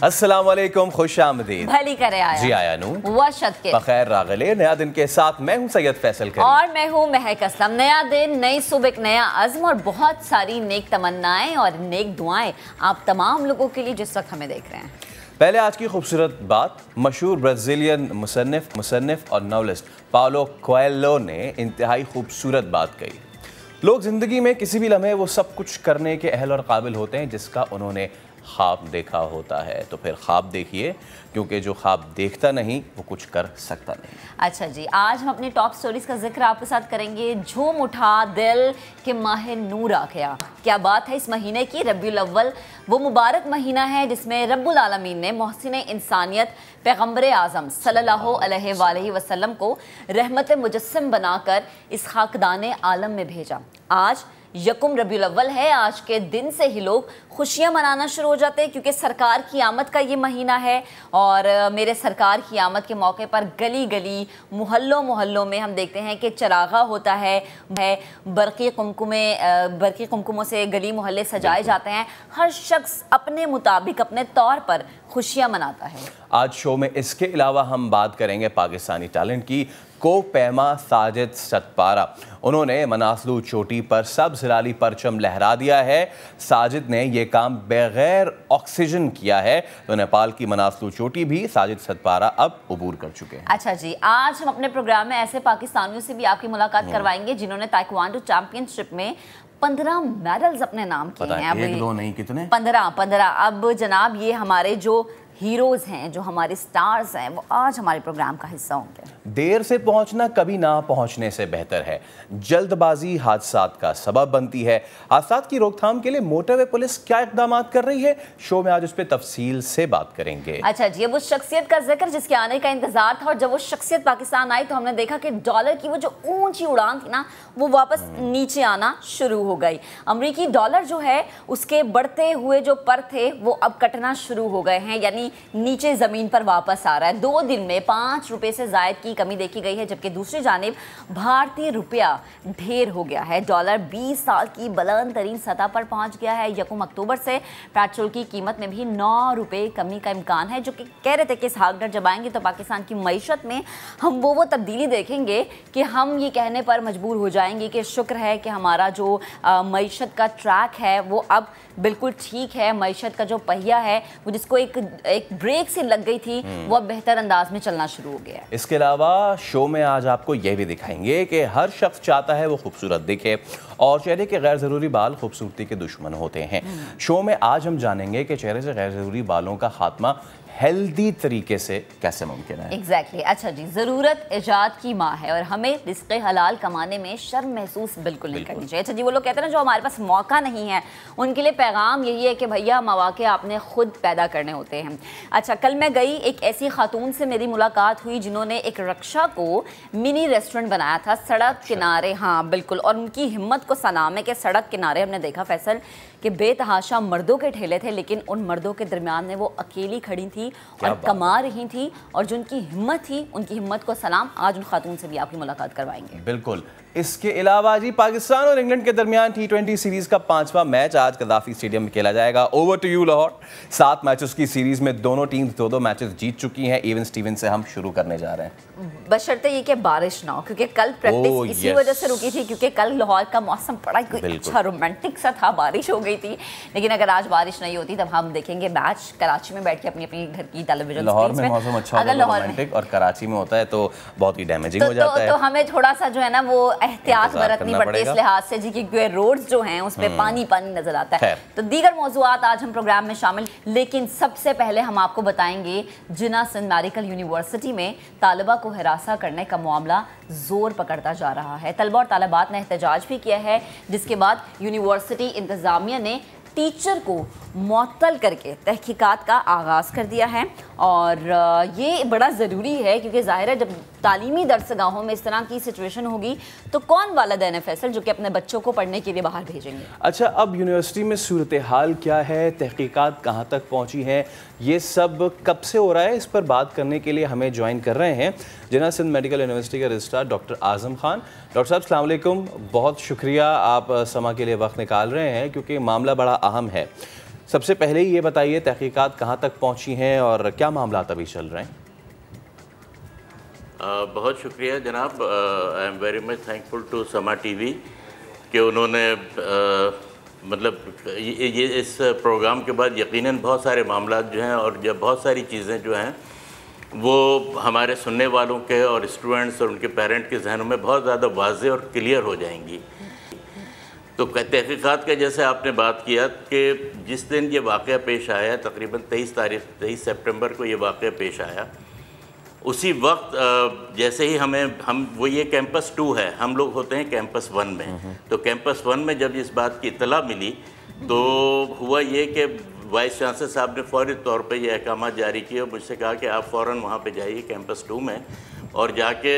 अस्सलाम वालेकुम, खुश आमदीद। भली करे आया जी आया नू वशत के बखैर रागले। नया दिन के साथ मैं हूं सैयद फैसल करीम और मैं हूं महक असलम। नया दिन, नई सुबह, एक नया अज़्म और बहुत सारी नेक तमन्नाएं और नेक दुआएं आप तमाम लोगों के लिए जिस वक्त हमें देख रहे हैं। पहले आज की खूबसूरत बात, मशहूर ब्राज़ीलियन मुसन्निफ और नॉवलिस्ट पाउलो कोएल्हो ने इंतहाई खूबसूरत बात कही। लोग ज़िंदगी में किसी भी लम्हे वो सब कुछ करने के अहल और काबिल होते हैं जिसका उन्होंने ख्वाब देखा होता है। तो फिर ख्वाब देखिए, क्योंकि जो ख्वाब देखता नहीं वो कुछ कर सकता नहीं। अच्छा जी, आज हम अपनी टॉप स्टोरीज का जिक्र आपके साथ करेंगे। झूम उठा दिल के माह नूर आ गया। क्या बात है इस महीने की। रबीउल अव्वल वो मुबारक महीना है जिसमें रब्बुल आलमीन ने मोहसिन इंसानियत पैगम्बर आज़म सल्लल्लाहु अलैहि वसल्लम को रहमत मुजस्सम बनाकर इस खाकदान आलम में भेजा। आज यकुम रबीउल अव्वल है। आज के दिन से ही लोग खुशियां मनाना शुरू हो जाते हैं क्योंकि सरकार की आमद का ये महीना है। और मेरे सरकार की आमद के मौके पर गली गली मोहल्लों में हम देखते हैं कि चरागा होता है, बरक़ी कुमकुमों से गली मोहल्ले सजाए जाते हैं। हर शख्स अपने मुताबिक अपने तौर पर खुशियां मनाता है। आज शो में इसके अलावा हम बात करेंगे पाकिस्तानी टैलेंट की। कोपैमा साजिद सतपारा, उन्होंने मनासलू चोटी पर सब्ज़ हिलाली परचम लहरा दिया है। साजिद ने यह काम बगैर ऑक्सीजन किया है। तो नेपाल की मनासलू चोटी भी साजिद सतपारा अब अबूर कर चुके हैं। अच्छा जी, आज हम अपने प्रोग्राम में ऐसे पाकिस्तानियों से भी आपकी मुलाकात करवाएंगे जिन्होंने ताइक्वांडो चैंपियनशिप में 15 मेडल्स अपने नाम किए हैं। एक दो नहीं, कितने? 15। अब जनाब ये हमारे जो हीरोज हैं, जो हमारे स्टार्स हैं, वो आज हमारे प्रोग्राम का हिस्सा होंगे। देर से पहुंचना कभी ना पहुंचने से बेहतर है। जल्दबाजी हादसात का सबब बनती है। हादसात की रोकथाम के लिए मोटरवे पुलिस क्या इकदाम कर रही है, शो में आज उस पर तफसील से बात करेंगे। अच्छा जी, अब उस शख्सियत का जिक्र जिसके आने का इंतजार था और जब वो शख्सियत पाकिस्तान आई तो हमने देखा कि डॉलर की वो जो ऊंची उड़ान थी ना, वो वापस नीचे आना शुरू हो गई। अमरीकी डॉलर जो है उसके बढ़ते हुए जो पर थे वो अब कटना शुरू हो गए हैं, यानी नीचे जमीन पर वापस आ रहा है। 2 दिन में 5 रुपए से जायद की कमी देखी गई है, जबकि दूसरी जानिब भारतीय रुपया ढेर हो गया है। डॉलर 20 साल की बुलंद तरीन सतह पर पहुंच गया है। यकुम अक्टूबर से पेट्रोल की कीमत में भी 9 रुपए कमी का इम्कान है, जो कि कह रहे थे कि इसहाक डर जब आएंगे तो पाकिस्तान की मईशत में हम वो तब्दीली देखेंगे कि हम ये कहने पर मजबूर हो जाएंगे कि शुक्र है कि हमारा जो मईशत का ट्रैक है वो अब बिल्कुल ठीक है। मईशत का जो पहिया है वो जिसको एक ब्रेक से लग गई थी वो अब बेहतर अंदाज में चलना शुरू हो गया है। इसके अलावा शो में आज आपको यह भी दिखाएंगे कि हर शख्स चाहता है वो खूबसूरत दिखे और चेहरे के गैर ज़रूरी बाल खूबसूरती के दुश्मन होते हैं। शो में आज हम जानेंगे कि चेहरे से गैर ज़रूरी बालों का खात्मा हेल्दी तरीके से कैसे मुमकिन है। एग्जैक्टली। अच्छा जी, ज़रूरत इजाद की माँ है और हमें रिज़्क़ हलाल कमाने में शर्म महसूस बिल्कुल नहीं करनी चाहिए। अच्छा जी, वो लोग कहते हैं ना जो हमारे पास मौका नहीं है, उनके लिए पैगाम यही है कि भैया मौके आपने खुद पैदा करने होते हैं। अच्छा, कल मैं गई, एक ऐसी खातून से मेरी मुलाकात हुई जिन्होंने एक रक्षा को मिनी रेस्टोरेंट बनाया था सड़क किनारे। हाँ बिल्कुल, और उनकी हिम्मत को सलाम है कि सड़क किनारे हमने देखा फैसल कि बेतहाशा मर्दों के ठेले थे, लेकिन उन मर्दों के दरमियान में वो अकेली खड़ी थी और कमा रही थी, और जो उनकी हिम्मत थी उनकी हिम्मत को सलाम। आज उन खातून से भी आपकी मुलाकात करवाएंगे। बिल्कुल। इसके अलावा जी, पाकिस्तान और इंग्लैंड के दरमियान T20 सीरीज का 5वां मैच आज कदाफी स्टेडियम में खेला जाएगा। Over to you Lahore. 7 matches की सीरीज में दोनों टीम्स 2-2 मैचेस जीत चुकी हैं। इवन स्टीवन से हम शुरू करने जा रहे हैं, बशर्ते ये कि बारिश ना हो, क्योंकि कल प्रैक्टिस इसी वजह से रुकी थी क्योंकि कल लाहौर का मौसम बड़ा अच्छा रोमांटिक सा था, बारिश हो गई थी। लेकिन अगर आज बारिश नहीं होती तब हम देखेंगे मैच कराची में बैठ के अपनी अपनी घर की टेलीविजन। लाहौर में मौसम अच्छा होता है रोमांटिक, और कराची में होता है तो बहुत ही डैमेजिंग हो जाता है। तो हमें थोड़ा सा जो है ना वो एहतियात बरतनी पड़ती है इस लिहाज से जी, क्योंकि रोड्स जो हैं उस पर पानी नजर आता है। तो दीगर मौजूआत आज हम प्रोग्राम में शामिल, लेकिन सबसे पहले हम आपको बताएंगे जिन्ना सिंध मेडिकल यूनिवर्सिटी में तालिबा को हिरासा करने का मामला जोर पकड़ता जा रहा है। तलबा और तालिबात ने एहतजाज भी किया है, जिसके बाद यूनिवर्सिटी इंतजामिया ने टीचर को मुअत्तल करके तहकीकात का आगाज़ कर दिया है। और ये बड़ा ज़रूरी है क्योंकि ज़ाहिर है जब तालीमी दरसगाहों में इस तरह की सिचुएशन होगी तो कौन वालिदैन फैसल जो कि अपने बच्चों को पढ़ने के लिए बाहर भेजेंगे। अच्छा, अब यूनिवर्सिटी में सूरत हाल क्या है, तहकीकात कहाँ तक पहुँची है, ये सब कब से हो रहा है, इस पर बात करने के लिए हमें ज्वाइन कर रहे हैं जिन्ना सिंध मेडिकल यूनिवर्सिटी के registrar doctor Azam Khan. Doctor साहब अस्सलाम वालेकुम, बहुत शुक्रिया आप समा के लिए वक्त निकाल रहे हैं क्योंकि मामला बड़ा अहम है। सबसे पहले ही ये बताइए तहकीकात कहाँ तक पहुँची हैं और क्या मामला अभी चल रहे हैं? बहुत शुक्रिया जनाब। I am very much thankful to Samaa TV कि उन्होंने मतलब ये इस प्रोग्राम के बाद यकीनन बहुत सारे मामला जो हैं और जब बहुत सारी चीज़ें जो हैं वो हमारे सुनने वालों के और स्टूडेंट्स और उनके पेरेंट के जहनों में बहुत ज़्यादा वाज़ेह और क्लियर हो जाएंगी। तो तहकीकात का जैसे आपने बात किया कि जिस दिन ये वाक़या पेश आया, तकरीबन 23 सितंबर को ये वाक़या पेश आया, उसी वक्त जैसे ही हम वो ये कैंपस 2 है, हम लोग होते हैं कैंपस 1 में। तो कैंपस 1 में जब इस बात की इत्तला मिली तो हुआ ये कि वाइस चांसलर साहब ने फौरी तौर पे ये अहकाम जारी किए और मुझसे कहा कि आप फ़ौरन वहाँ पे जाइए कैंपस 2 में और जाके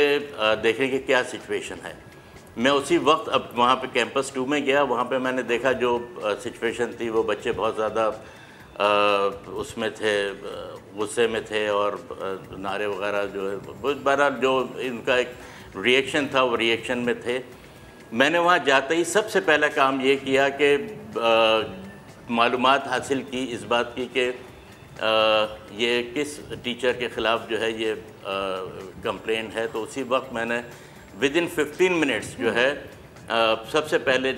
देखें कि क्या सिचुएशन है। मैं उसी वक्त अब वहाँ पे कैंपस 2 में गया। वहाँ पे मैंने देखा जो सिचुएशन थी, वो बच्चे बहुत ज़्यादा उसमें थे, गुस्से में थे और नारे वगैरह जो है बहुत बड़ा जो इनका एक रिएक्शन था वो रिएक्शन में थे। मैंने वहाँ जाते ही सबसे पहला काम ये किया कि मालूमात हासिल की इस बात की कि ये किस टीचर के ख़िलाफ़ जो है ये कंप्लेंट है। तो उसी वक्त मैंने विदिन 15 मिनट्स जो है सबसे पहले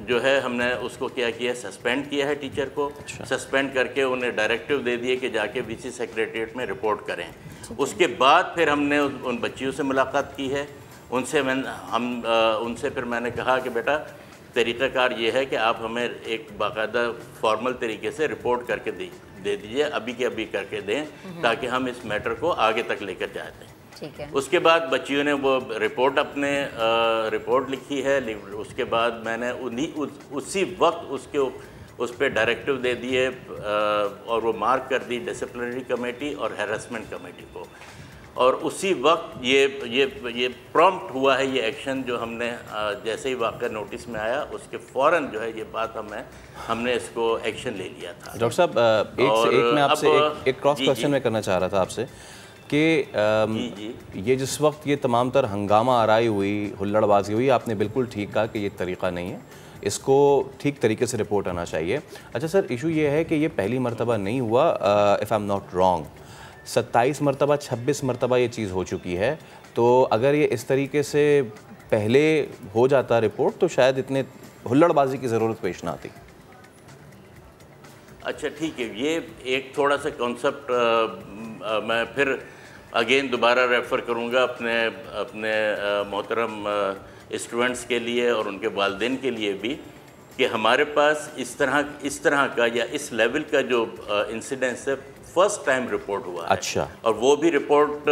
जो है हमने उसको क्या किया, सस्पेंड किया है टीचर को। सस्पेंड करके उन्हें डायरेक्टिव दे दिए कि जाके वीसी सेक्रेटरीट में रिपोर्ट करें। उसके बाद फिर हमने उन बच्चियों से मुलाकात की है। उनसे फिर मैंने कहा कि बेटा तरीक़ाकार ये है कि आप हमें एक बाकायदा फॉर्मल तरीके से रिपोर्ट करके दे दीजिए, अभी के अभी करके दें, ताकि हम इस मैटर को आगे तक लेकर जाते हैं। ठीक है। उसके बाद बच्चियों ने वो रिपोर्ट लिखी है। उसके बाद मैंने उसी वक्त उस पर डायरेक्टिव दे दिए और वो मार्क कर दी डिसिप्लिनरी कमेटी और हैरेसमेंट कमेटी को। और उसी वक्त ये प्रॉम्प्ट हुआ है ये एक्शन जो हमने जैसे ही वाक़या नोटिस में आया उसके फ़ौरन जो है ये बात हमने इसको एक्शन ले लिया था। डॉक्टर साहब एक मैं आपसे एक क्रॉस क्वेश्चन मैं करना चाह रहा था आपसे कि ये जिस वक्त ये तमाम तर हंगामा आराई हुई, हुल्लड़बाजी हुई, आपने बिल्कुल ठीक कहा कि ये तरीक़ा नहीं है, इसको ठीक तरीके से रिपोर्ट आना चाहिए। अच्छा सर, इशू ये है कि ये पहली मरतबा नहीं हुआ, if I am not wrong 27 मरतबा 26 मरतबा ये चीज़ हो चुकी है। तो अगर ये इस तरीके से पहले हो जाता रिपोर्ट तो शायद इतने हुल्लड़बाजी की ज़रूरत पेश ना आती। अच्छा ठीक है, ये एक थोड़ा सा कॉन्सेप्ट मैं फिर अगेन दोबारा रेफ़र करूँगा अपने मोहतरम स्टूडेंट्स के लिए और उनके वालिदैन के लिए भी कि हमारे पास इस तरह का या इस लेवल का जो इंसिडेंस है फर्स्ट टाइम रिपोर्ट हुआ है। अच्छा। और वो भी रिपोर्ट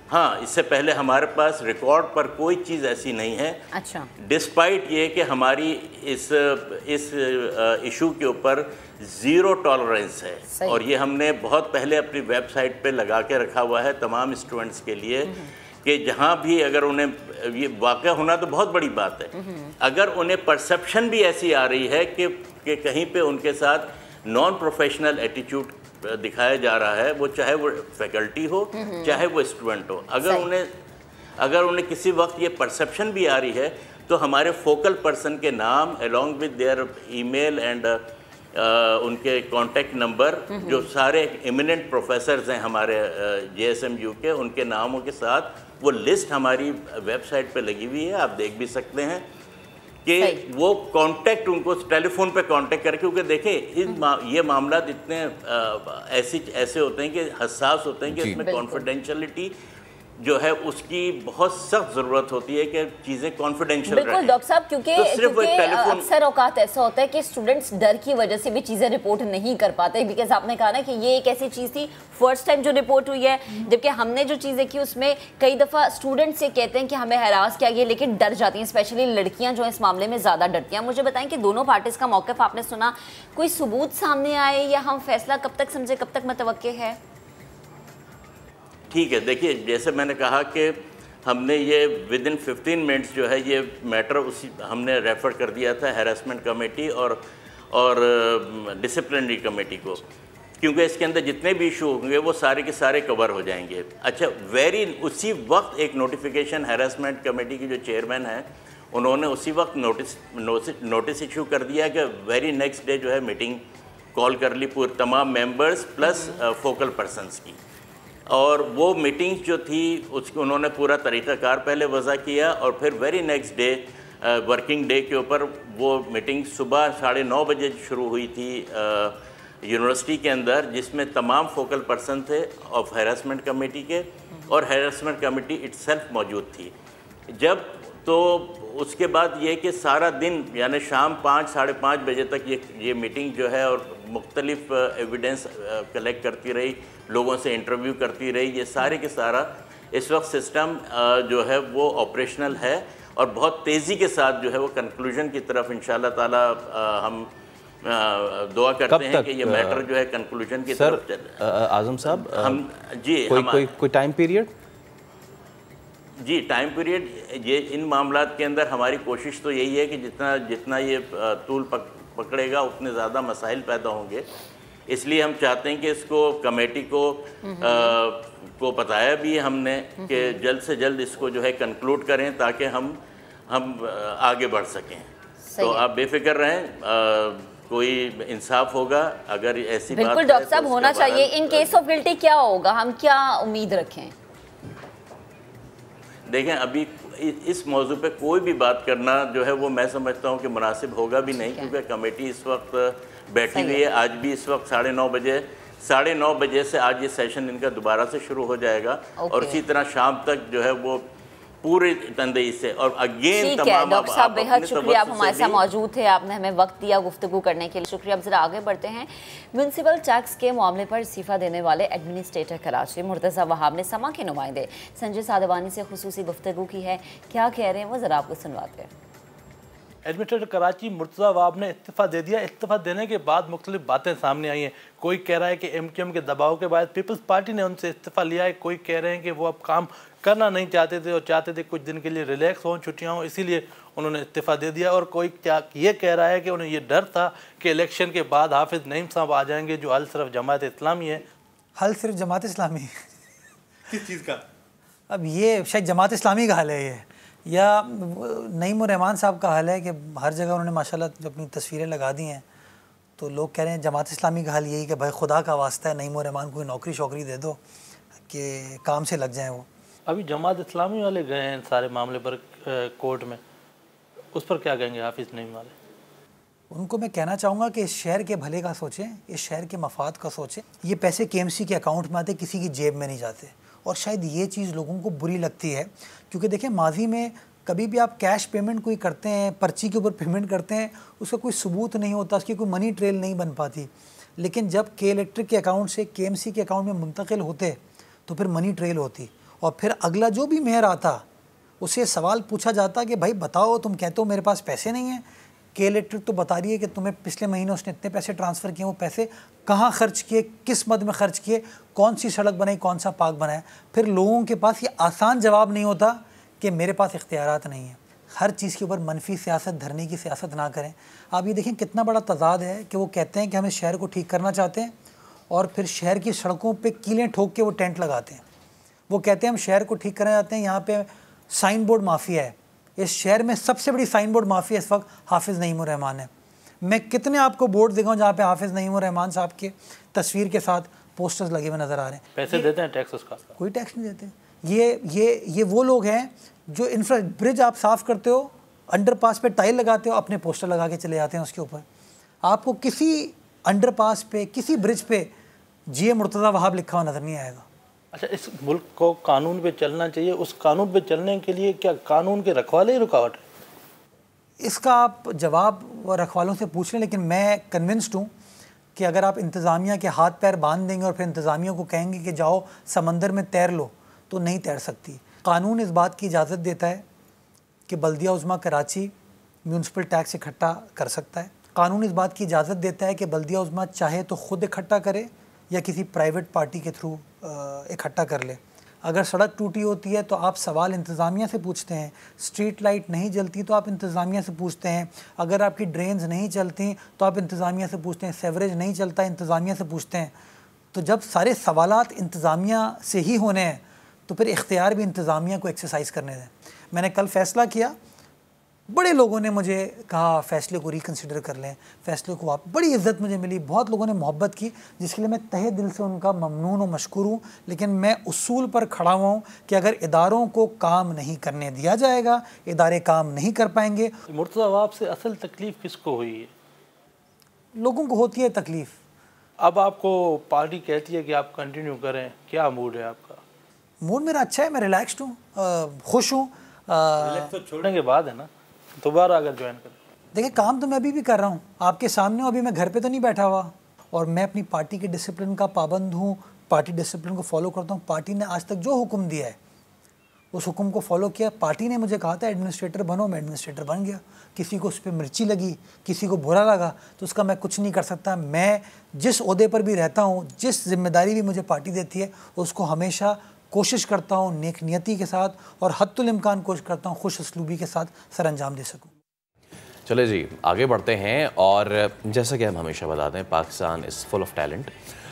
हाँ, इससे पहले हमारे पास रिकॉर्ड पर कोई चीज़ ऐसी नहीं है। अच्छा। डिस्पाइट ये कि हमारी इस इशू के ऊपर ज़ीरो टॉलरेंस है और ये हमने बहुत पहले अपनी वेबसाइट पे लगा के रखा हुआ है तमाम स्टूडेंट्स के लिए कि जहाँ भी अगर उन्हें ये वाक़या होना तो बहुत बड़ी बात है, अगर उन्हें परसेप्शन भी ऐसी आ रही है कि कहीं पे उनके साथ नॉन प्रोफेशनल एटीट्यूड दिखाया जा रहा है, वो चाहे वो फैकल्टी हो चाहे वो स्टूडेंट हो, अगर उन्हें किसी वक्त ये परसेप्शन भी आ रही है तो हमारे फोकल पर्सन के नाम along with their email and उनके कॉन्टेक्ट नंबर, जो सारे इमिनेंट प्रोफेसर्स हैं हमारे JSMU के, उनके नामों के साथ वो लिस्ट हमारी वेबसाइट पे लगी हुई है, आप देख भी सकते हैं कि वो कांटेक्ट उनको टेलीफोन पे कांटेक्ट करके, क्योंकि देखिए ये मामला इतने ऐसे होते हैं कि हसास होते हैं कि इसमें कॉन्फिडेंशियलिटी जो है उसकी बहुत सख्त ज़रूरत होती है कि चीज़ें कॉन्फिडेंशियल रहें। बिल्कुल डॉक्टर साहब, क्योंकि अक्सर औकात ऐसा होता है कि स्टूडेंट्स डर की वजह से भी चीज़ें रिपोर्ट नहीं कर पाते, बिकॉज आपने कहा ना कि ये एक ऐसी चीज़ थी फर्स्ट टाइम जो रिपोर्ट हुई है, जबकि हमने जो चीज़ें की उसमें कई दफ़ा स्टूडेंट्स ये कहते हैं कि हमें हरास किया गया, लेकिन डर जाती हैं, स्पेशली लड़कियाँ जो इस मामले में ज़्यादा डरती हैं। मुझे बताएं कि दोनों पार्टीज़ का मौक़िफ़ आपने सुना, कोई सबूत सामने आए या हम फैसला कब तक समझे, कब तक मुतवक्के है? ठीक है, देखिए जैसे मैंने कहा कि हमने ये विदिन 15 मिनट्स जो है ये मैटर उसी हमने रेफ़र कर दिया था हैरेसमेंट कमेटी और डिसिप्लिनरी कमेटी को, क्योंकि इसके अंदर जितने भी इशू होंगे वो सारे के सारे कवर हो जाएंगे। अच्छा, उसी वक्त एक नोटिफिकेशन हैरेसमेंट कमेटी की जो चेयरमैन है उन्होंने उसी वक्त नोटिस इशू कर दिया कि वेरी नेक्स्ट डे जो है मीटिंग कॉल कर ली पूरे तमाम मेंबर्स प्लस फोकल पर्सनस की, और वो मीटिंग्स जो थी उसको उन्होंने पूरा तरीक़ाकार पहले वज़ा किया, और फिर very next day working day के ऊपर वो मीटिंग सुबह 9:30 बजे शुरू हुई थी यूनिवर्सिटी के अंदर, जिसमें तमाम फोकल पर्सन थे ऑफ हैरेसमेंट कमेटी के, और हैरेसमेंट कमेटी इटसेल्फ मौजूद थी। जब तो उसके बाद ये कि सारा दिन यानी शाम 5 साढ़े 5 बजे तक ये मीटिंग जो है और मुख्तलिफ एविडेंस कलेक्ट करती रही, लोगों से इंटरव्यू करती रही। ये सारे के सारा इस वक्त सिस्टम जो है वो ऑपरेशनल है, और बहुत तेज़ी के साथ जो है वो कंक्लूजन की तरफ इंशाल्लाह ताला हम दुआ करते हैं कि ये मैटर जो है कंक्लूजन की तरफ चले। आज़म साहब, हम जी कोई टाइम पीरियड? जी, टाइम पीरियड ये इन मामलात के अंदर हमारी कोशिश तो यही है कि जितना ये तूल पकड़ेगा उतने ज़्यादा मसाइल पैदा होंगे, इसलिए हम चाहते हैं कि इसको कमेटी को बताया भी है हमने कि जल्द से जल्द इसको जो है कंक्लूड करें ताकि हम आगे बढ़ सकें। तो आप बेफिक्र रहें, कोई इंसाफ होगा अगर ऐसी बात। बिल्कुल डॉक्टर साहब, होना चाहिए। इन केस ऑफ गिल्टी क्या होगा, हम क्या उम्मीद रखें? देखें, अभी इस मौजू पे कोई भी बात करना जो है वो मैं समझता हूँ कि मुनासिब होगा भी नहीं, क्योंकि कमेटी इस वक्त बैठी हुई है। आज भी इस वक्त 9:30 बजे से आज ये सेशन इनका दोबारा से शुरू हो जाएगा, और इसी तरह शाम तक जो है वो पूरे तंदेही से। और अगेन तमाम डॉक्टर साहब बेहद शुक्रिया, आप हमारे साथ मौजूद थे, आपने हमें वक्त दिया गुफ्तगू करने के लिए, शुक्रिया। अब जरा आगे बढ़ते हैं। म्यूनसिपल टैक्स के मामले पर इस्तीफा देने वाले एडमिनिस्ट्रेटर कराची मुर्तज़ा वहाब ने समा के नुमाइंदे संजय साधवानी से खुसूसी गुफ्तगू की है। क्या कह रहे हैं वो ज़रा आपको सुनवाते हैं। एडमिनिस्ट्रेटर कराची मुर्तज़ा वहाब ने इस्तीफ़ा दे दिया। इस्तीफ़ा देने के बाद मुख्तलिफ बातें सामने आई हैं। कोई कह रहा है कि MQM के दबाव के बाद पीपल्स पार्टी ने उनसे इस्तीफ़ा लिया है, कोई कह रहे हैं कि वो अब काम करना नहीं चाहते थे और चाहते थे कुछ दिन के लिए रिलैक्स हों, छुट्टियाँ हों, इसीलिए उन्होंने इस्तीफ़ा दे दिया। और कोई क्या ये कह रहा है कि उन्हें ये डर था कि इलेक्शन के बाद हाफिज़ नईम साहब आ जाएंगे, जो हल सिर्फ जमात इस्लामी है। हल सिर्फ जमात इस्लामी किस चीज़ का? अब ये शायद जमात इस्लामी का हल है ये, या नईम रहमान साहब का हाल है कि हर जगह उन्होंने माशाल्लाह जो अपनी तस्वीरें लगा दी हैं, तो लोग कह रहे हैं जमात इस्लामी का हाल यही कि भाई खुदा का वास्ता है नईम रहमान को नौकरी शौकरी दे दो कि काम से लग जाएं वो। अभी जमात इस्लामी वाले गए हैं सारे मामले पर कोर्ट में, उस पर क्या कहेंगे हाफिज़ नईम वाले? उनको मैं कहना चाहूँगा कि इस शहर के भले का सोचें, इस शहर के मफाद का सोचें। ये पैसे KMC के अकाउंट में आते, किसी की जेब में नहीं जाते, और शायद ये चीज़ लोगों को बुरी लगती है, क्योंकि देखें माजी में कभी भी आप कैश पेमेंट कोई करते हैं, पर्ची के ऊपर पेमेंट करते हैं, उसका कोई सबूत नहीं होता, उसकी कोई मनी ट्रेल नहीं बन पाती। लेकिन जब के इलेक्ट्रिक के अकाउंट से KMC के अकाउंट में मुंतकिल होते तो फिर मनी ट्रेल होती, और फिर अगला जो भी मेयर आता उससे सवाल पूछा जाता कि भाई बताओ, तुम कहते हो मेरे पास पैसे नहीं हैं, के इलेक्ट्रिक तो बता रही है कि तुम्हें पिछले महीने उसने इतने पैसे ट्रांसफ़र किए, वो पैसे कहाँ खर्च किए, किस मद में खर्च किए, कौन सी सड़क बनाई, कौन सा पार्क बनाया। फिर लोगों के पास ये आसान जवाब नहीं होता कि मेरे पास इख्तियारात नहीं है। हर चीज़ के ऊपर मनफी सियासत, धरने की सियासत ना करें। आप ये देखें कितना बड़ा तजाद है कि वो कहते हैं कि हम इस शहर को ठीक करना चाहते हैं, और फिर शहर की सड़कों पे कीलें ठोक के वो टेंट लगाते हैं। वो कहते हैं हम शहर को ठीक करना चाहते हैं, यहाँ पे साइन बोर्ड माफिया है। इस शहर में सबसे बड़ी साइन बोर्ड माफिया इस वक्त हाफिज़ नईम रहमान है। मैं कितने आपको बोर्ड दिखाऊँ जहाँ पे हाफिज़ नईम रहमान साहब के तस्वीर के साथ पोस्टर्स लगे हुए नज़र आ रहे हैं। पैसे देते हैं टैक्स उसका? कोई टैक्स नहीं देते। ये वो लोग हैं जो इंफ्रा ब्रिज आप साफ़ करते हो, अंडरपास पे टाइल लगाते हो, अपने पोस्टर लगा के चले जाते हैं उसके ऊपर। आपको किसी अंडरपास पे, किसी ब्रिज पे GA मुर्तज़ा वहाब लिखा हुआ नज़र नहीं आएगा। अच्छा, इस मुल्क को कानून पे चलना चाहिए, उस कानून पे चलने के लिए क्या कानून के रखवाले ही रुकावट है? इसका आप जवाब रखवालों से पूछ लें, लेकिन मैं कन्विंस्ड हूँ कि अगर आप इंतज़ामिया के हाथ पैर बांध देंगे और फिर इंतज़ामिया को कहेंगे कि जाओ समंदर में तैर लो, तो नहीं तैर सकती। कानून इस बात की इजाज़त देता है कि बल्दिया उज़्मा कराची म्यूनसिपल टैक्स इकट्ठा कर सकता है। कानून इस बात की इजाज़त देता है कि बल्दिया उज़्मा चाहे तो ख़ुद इकट्ठा करे या किसी प्राइवेट पार्टी के थ्रू इकट्ठा कर ले। अगर सड़क टूटी होती है तो आप सवाल इंतज़ामिया से पूछते हैं, स्ट्रीट लाइट नहीं जलती तो आप इंतज़ामिया से पूछते हैं, अगर आपकी ड्रेन्स नहीं चलती तो आप इंतज़ामिया से पूछते हैं, सेवरेज नहीं चलता इंतज़ामिया से पूछते हैं। तो जब सारे सवालात इंतज़ामिया से ही होने हैं तो फिर इख्तियार भी इंतज़ामिया को एक्सरसाइज करने दें। मैंने कल फ़ैसला किया बड़े लोगों ने मुझे कहा फ़ैसले को रिकन्सिडर कर लें, फ़ैसले को आप, बड़ी इज़्ज़त मुझे मिली, बहुत लोगों ने मोहब्बत की, जिसके लिए मैं तहे दिल से उनका ममनून और मशकूर हूँ। लेकिन मैं उसूल पर खड़ा हुआ हूँ कि अगर इदारों को काम नहीं करने दिया जाएगा, इदारे काम नहीं कर पाएंगे। मुर्तज़ा अवाब से असल तकलीफ़ किसको हुई है? लोगों को होती है तकलीफ़। अब आपको पार्टी कहती है कि आप कंटिन्यू करें, क्या मूड है आपका? मूड मेरा अच्छा है, मैं रिलैक्स्ड हूँ, खुश हूँ। तो छोड़ने के बाद है ना, दोबारा अगर ज्वाइन करें? देखिए, काम तो मैं अभी भी कर रहा हूँ, आपके सामने हूँ, अभी मैं घर पे तो नहीं बैठा हुआ, और मैं अपनी पार्टी के डिसिप्लिन का पाबंद हूँ, पार्टी डिसिप्लिन को फॉलो करता हूँ। पार्टी ने आज तक जो हुक्म दिया है उस हुक्म को फॉलो किया। पार्टी ने मुझे कहा था एडमिनिस्ट्रेटर बनो, मैं एडमिनिस्ट्रेटर बन गया। किसी को उस पर मिर्ची लगी, किसी को बुरा लगा, तो उसका मैं कुछ नहीं कर सकता। मैं जिस ओहदे पर भी रहता हूँ, जिस जिम्मेदारी भी मुझे पार्टी देती है, उसको हमेशा कोशिश करता हूँ नेक नियति के साथ और हद्दुल इम्कान कोशिश करता हूँ खुश उसलूबी के साथ सर अंजाम दे सकूँ। चले जी, आगे बढ़ते हैं। और जैसा कि हम हमेशा बताते हैं, Pakistan is full of talent.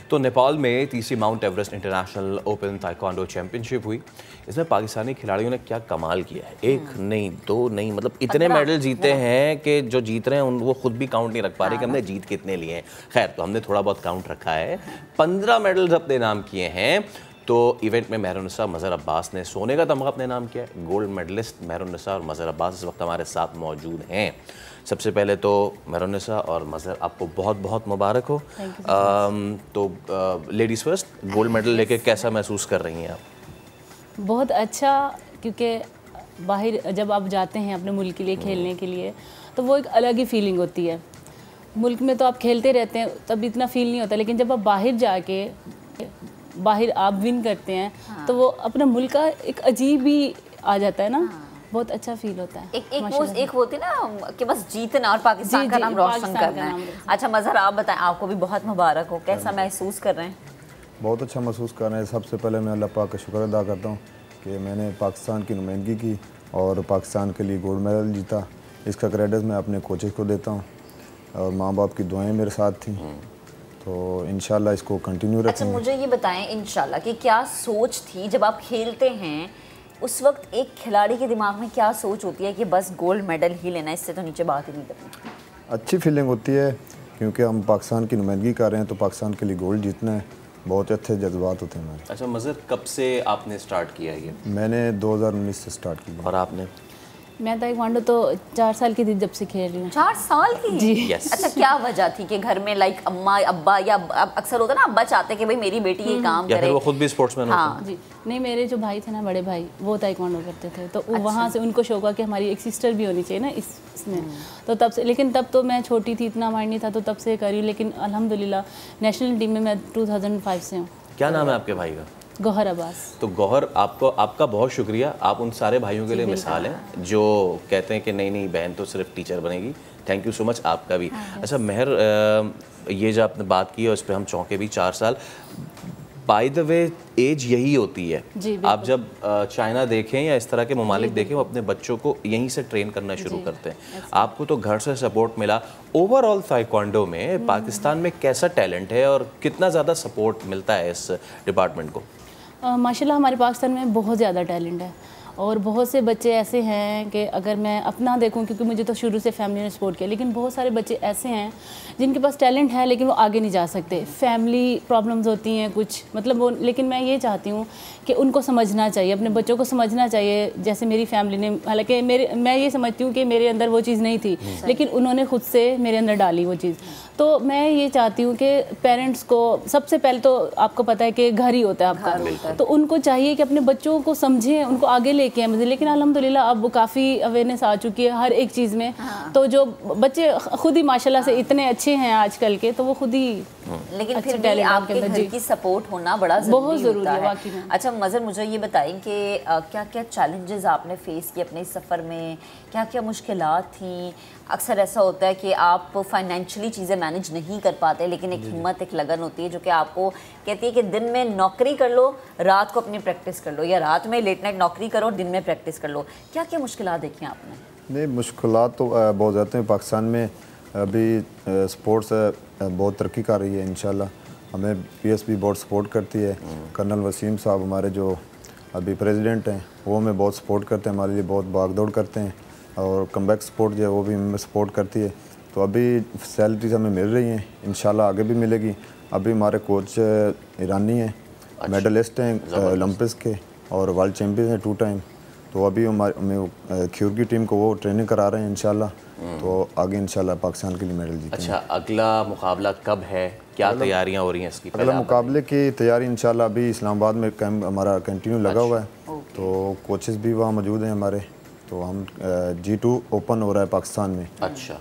तो नेपाल में तीसरी mount Everest international open taekwondo championship हुई। इसमें पाकिस्तानी खिलाड़ियों ने क्या कमाल किया है, एक नहीं दो नहीं, मतलब इतने मेडल जीते हैं कि जो जीत रहे हैं वो खुद भी काउंट नहीं रख पा रहे कि हमने जीत कितने लिए हैं। खैर, तो हमने थोड़ा बहुत काउंट रखा है। 15 मेडल्स अपने नाम किए हैं। तो इवेंट में मेहरुन्निसा मज़हर अब्बास ने सोने का तमगा अपने नाम किया है। गोल्ड मेडलिस्ट मेहरुन्निसा और मज़हर अब्बास इस वक्त हमारे साथ मौजूद हैं। सबसे पहले तो मेहरुन्निसा और मज़हर, आपको बहुत बहुत मुबारक हो। तो लेडीज़ फर्स्ट, गोल्ड मेडल लेके कैसा महसूस कर रही हैं आप? बहुत अच्छा, क्योंकि बाहर जब आप जाते हैं अपने मुल्क के लिए खेलने के लिए, तो वो एक अलग ही फीलिंग होती है। मुल्क में तो आप खेलते रहते हैं, तब इतना फील नहीं होता, लेकिन जब आप बाहर जाके बाहर आप विन करते हैं, तो वो अपना मुल्क का एक अजीब ही आ जाता है ना। बहुत अच्छा फील होता है। एक होती ना कि बस जीतना और पाकिस्तान का नाम रोशन करना है। अच्छा मज़हर, आप बताएं, आपको भी बहुत मुबारक हो, कैसा महसूस कर रहे हैं? बहुत अच्छा महसूस कर रहे हैं। सबसे पहले मैं अल्लाह पाक का शुक्र अदा करता हूँ कि मैंने पाकिस्तान की नुमाइंदगी की और पाकिस्तान के लिए गोल्ड मेडल जीता। इसका क्रेडिट मैं अपने कोचेस को देता हूँ और माँ बाप की दुआएं मेरे साथ थी, तो इंशाल्लाह इसको कंटिन्यू रखेंगे। अच्छा, मुझे ये बताएं इंशाल्लाह कि क्या सोच थी जब आप खेलते हैं उस वक्त, एक खिलाड़ी के दिमाग में क्या सोच होती है कि बस गोल्ड मेडल ही लेना, इससे तो नीचे बात ही नहीं करनी? अच्छी फीलिंग होती है क्योंकि हम पाकिस्तान की नुमाइंदगी कर रहे हैं, तो पाकिस्तान के लिए गोल्ड जीतना है। बहुत अच्छे जज्बात होते हैं हमारे। अच्छा मज़हर, कब से आपने स्टार्ट किया ये? मैंने 2019 से स्टार्ट किया। और आपने? मैं ताइक्वांडो तो 4 साल की थी जब से खेल रही हूँ। 4 साल की? जी। Yes. अच्छा, क्या वजह थी कि घर में लाइक अम्मा अब्बा, या अक्सर होता ना अब्बा चाहते कि भाई मेरी बेटी ये काम या करे, फिर वो खुद भी स्पोर्ट्समैन होते हैं? जी नहीं, मेरे जो भाई थे ना, बड़े भाई, वो ताइक्वांडो करते थे, तो वहाँ से उनको शौक हुआ कि हमारी एक सिस्टर भी होनी चाहिए ना इसमें। तो तब से, लेकिन तब तो मैं छोटी थी, इतना माइंड नहीं था, तो तब से करी। लेकिन अल्हम्दुलिल्लाह नेशनल टीम में मैं 2005 से हूँ। क्या नाम है आपके भाई का? गौहर अब्बास। तो गौहर, आपका बहुत शुक्रिया। आप उन सारे भाइयों के लिए मिसाल हैं जो कहते हैं कि नहीं नहीं बहन तो सिर्फ टीचर बनेगी। थैंक यू सो मच, आपका भी। अच्छा मेहर, ये जो आपने बात की है उस पर हम चौंके भी। 4 साल, बाय द वे एज यही होती है। आप जब चाइना देखें या इस तरह के ममालिक देखें, वो अपने बच्चों को यहीं से ट्रेन करना शुरू करते हैं। आपको तो घर से सपोर्ट मिला। ओवरऑल ताइक्वांडो में पाकिस्तान में कैसा टैलेंट है और कितना ज़्यादा सपोर्ट मिलता है इस डिपार्टमेंट को? माशाल्लाह हमारे पाकिस्तान में बहुत ज़्यादा टैलेंट है और बहुत से बच्चे ऐसे हैं कि अगर मैं अपना देखूं, क्योंकि मुझे तो शुरू से फैमिली ने सपोर्ट किया, लेकिन बहुत सारे बच्चे ऐसे हैं जिनके पास टैलेंट है लेकिन वो आगे नहीं जा सकते। फैमिली प्रॉब्लम्स होती हैं कुछ, मतलब वो, लेकिन मैं ये चाहती हूँ कि उनको समझना चाहिए, अपने बच्चों को समझना चाहिए। जैसे मेरी फैमिली ने, हालांकि मैं ये समझती हूँ कि मेरे अंदर वो चीज़ नहीं थी, लेकिन उन्होंने खुद से मेरे अंदर डाली वो चीज़। तो मैं ये चाहती हूँ कि पेरेंट्स को सबसे पहले तो आपको पता है कि घर ही होता है आपका, तो उनको चाहिए कि अपने बच्चों को समझें, उनको आगे लेके आए मुझे। लेकिन अल्हम्दुलिल्लाह अब काफ़ी अवेयरनेस आ चुकी है हर एक चीज़ में। तो जो बच्चे खुद ही माशाल्लाह से इतने अच्छे हैं आजकल के, तो वो खुद ही, लेकिन फिर भी आपके घर की सपोर्ट होना बड़ा बहुत ज़रूरी है वाकई में। अच्छा मज़हर, मुझे ये बताएं कि क्या क्या चैलेंजेस आपने फेस किए अपने सफ़र में, क्या क्या मुश्किलात थी? अक्सर ऐसा होता है कि आप फाइनेंशियली चीज़ें मैनेज नहीं कर पाते, लेकिन एक हिम्मत, एक लगन होती है जो कि आपको कहती है कि दिन में नौकरी कर लो, रात को अपनी प्रैक्टिस कर लो, या रात में लेट नाइट नौकरी करो और दिन में प्रैक्टिस कर लो। क्या क्या मुश्किलात देखी आपने? नहीं, मुश्किलात तो बहुत ज़्यादा हैं। पाकिस्तान में अभी स्पोर्ट्स बहुत तरक्की कर रही है। इंशाल्लाह हमें PSB बहुत सपोर्ट करती है। कर्नल वसीम साहब हमारे जो अभी प्रेसिडेंट हैं, वो हमें बहुत सपोर्ट करते हैं, हमारे लिए बहुत भाग दौड़ करते हैं। और कमबैक सपोर्ट जो है वो भी हमें सपोर्ट करती है। तो अभी सैलरीज हमें मिल रही हैं, इंशाल्लाह आगे भी मिलेगी। अभी हमारे कोच ईरानी हैं, मेडलिस्ट हैं ओलंपिक्स के और वर्ल्ड चैम्पियन हैं 2 टाइम। तो अभी हमें ख्यूर की टीम को वो ट्रेनिंग करा रहे हैं इंशाल्लाह। तो आगे इंशाल्लाह पाकिस्तान के लिए मेडल जीतेंगे। अच्छा, अगला मुकाबला कब है, क्या तैयारियां हो रही हैं इसकी? अगला मुकाबले की तैयारी इंशाल्लाह अभी इस्लामाबाद में कैंप हमारा कंटिन्यू लगा हुआ है। तो कोचेस भी वहाँ मौजूद हैं हमारे। तो हम G2 ओपन हो रहा है पाकिस्तान में। अच्छा,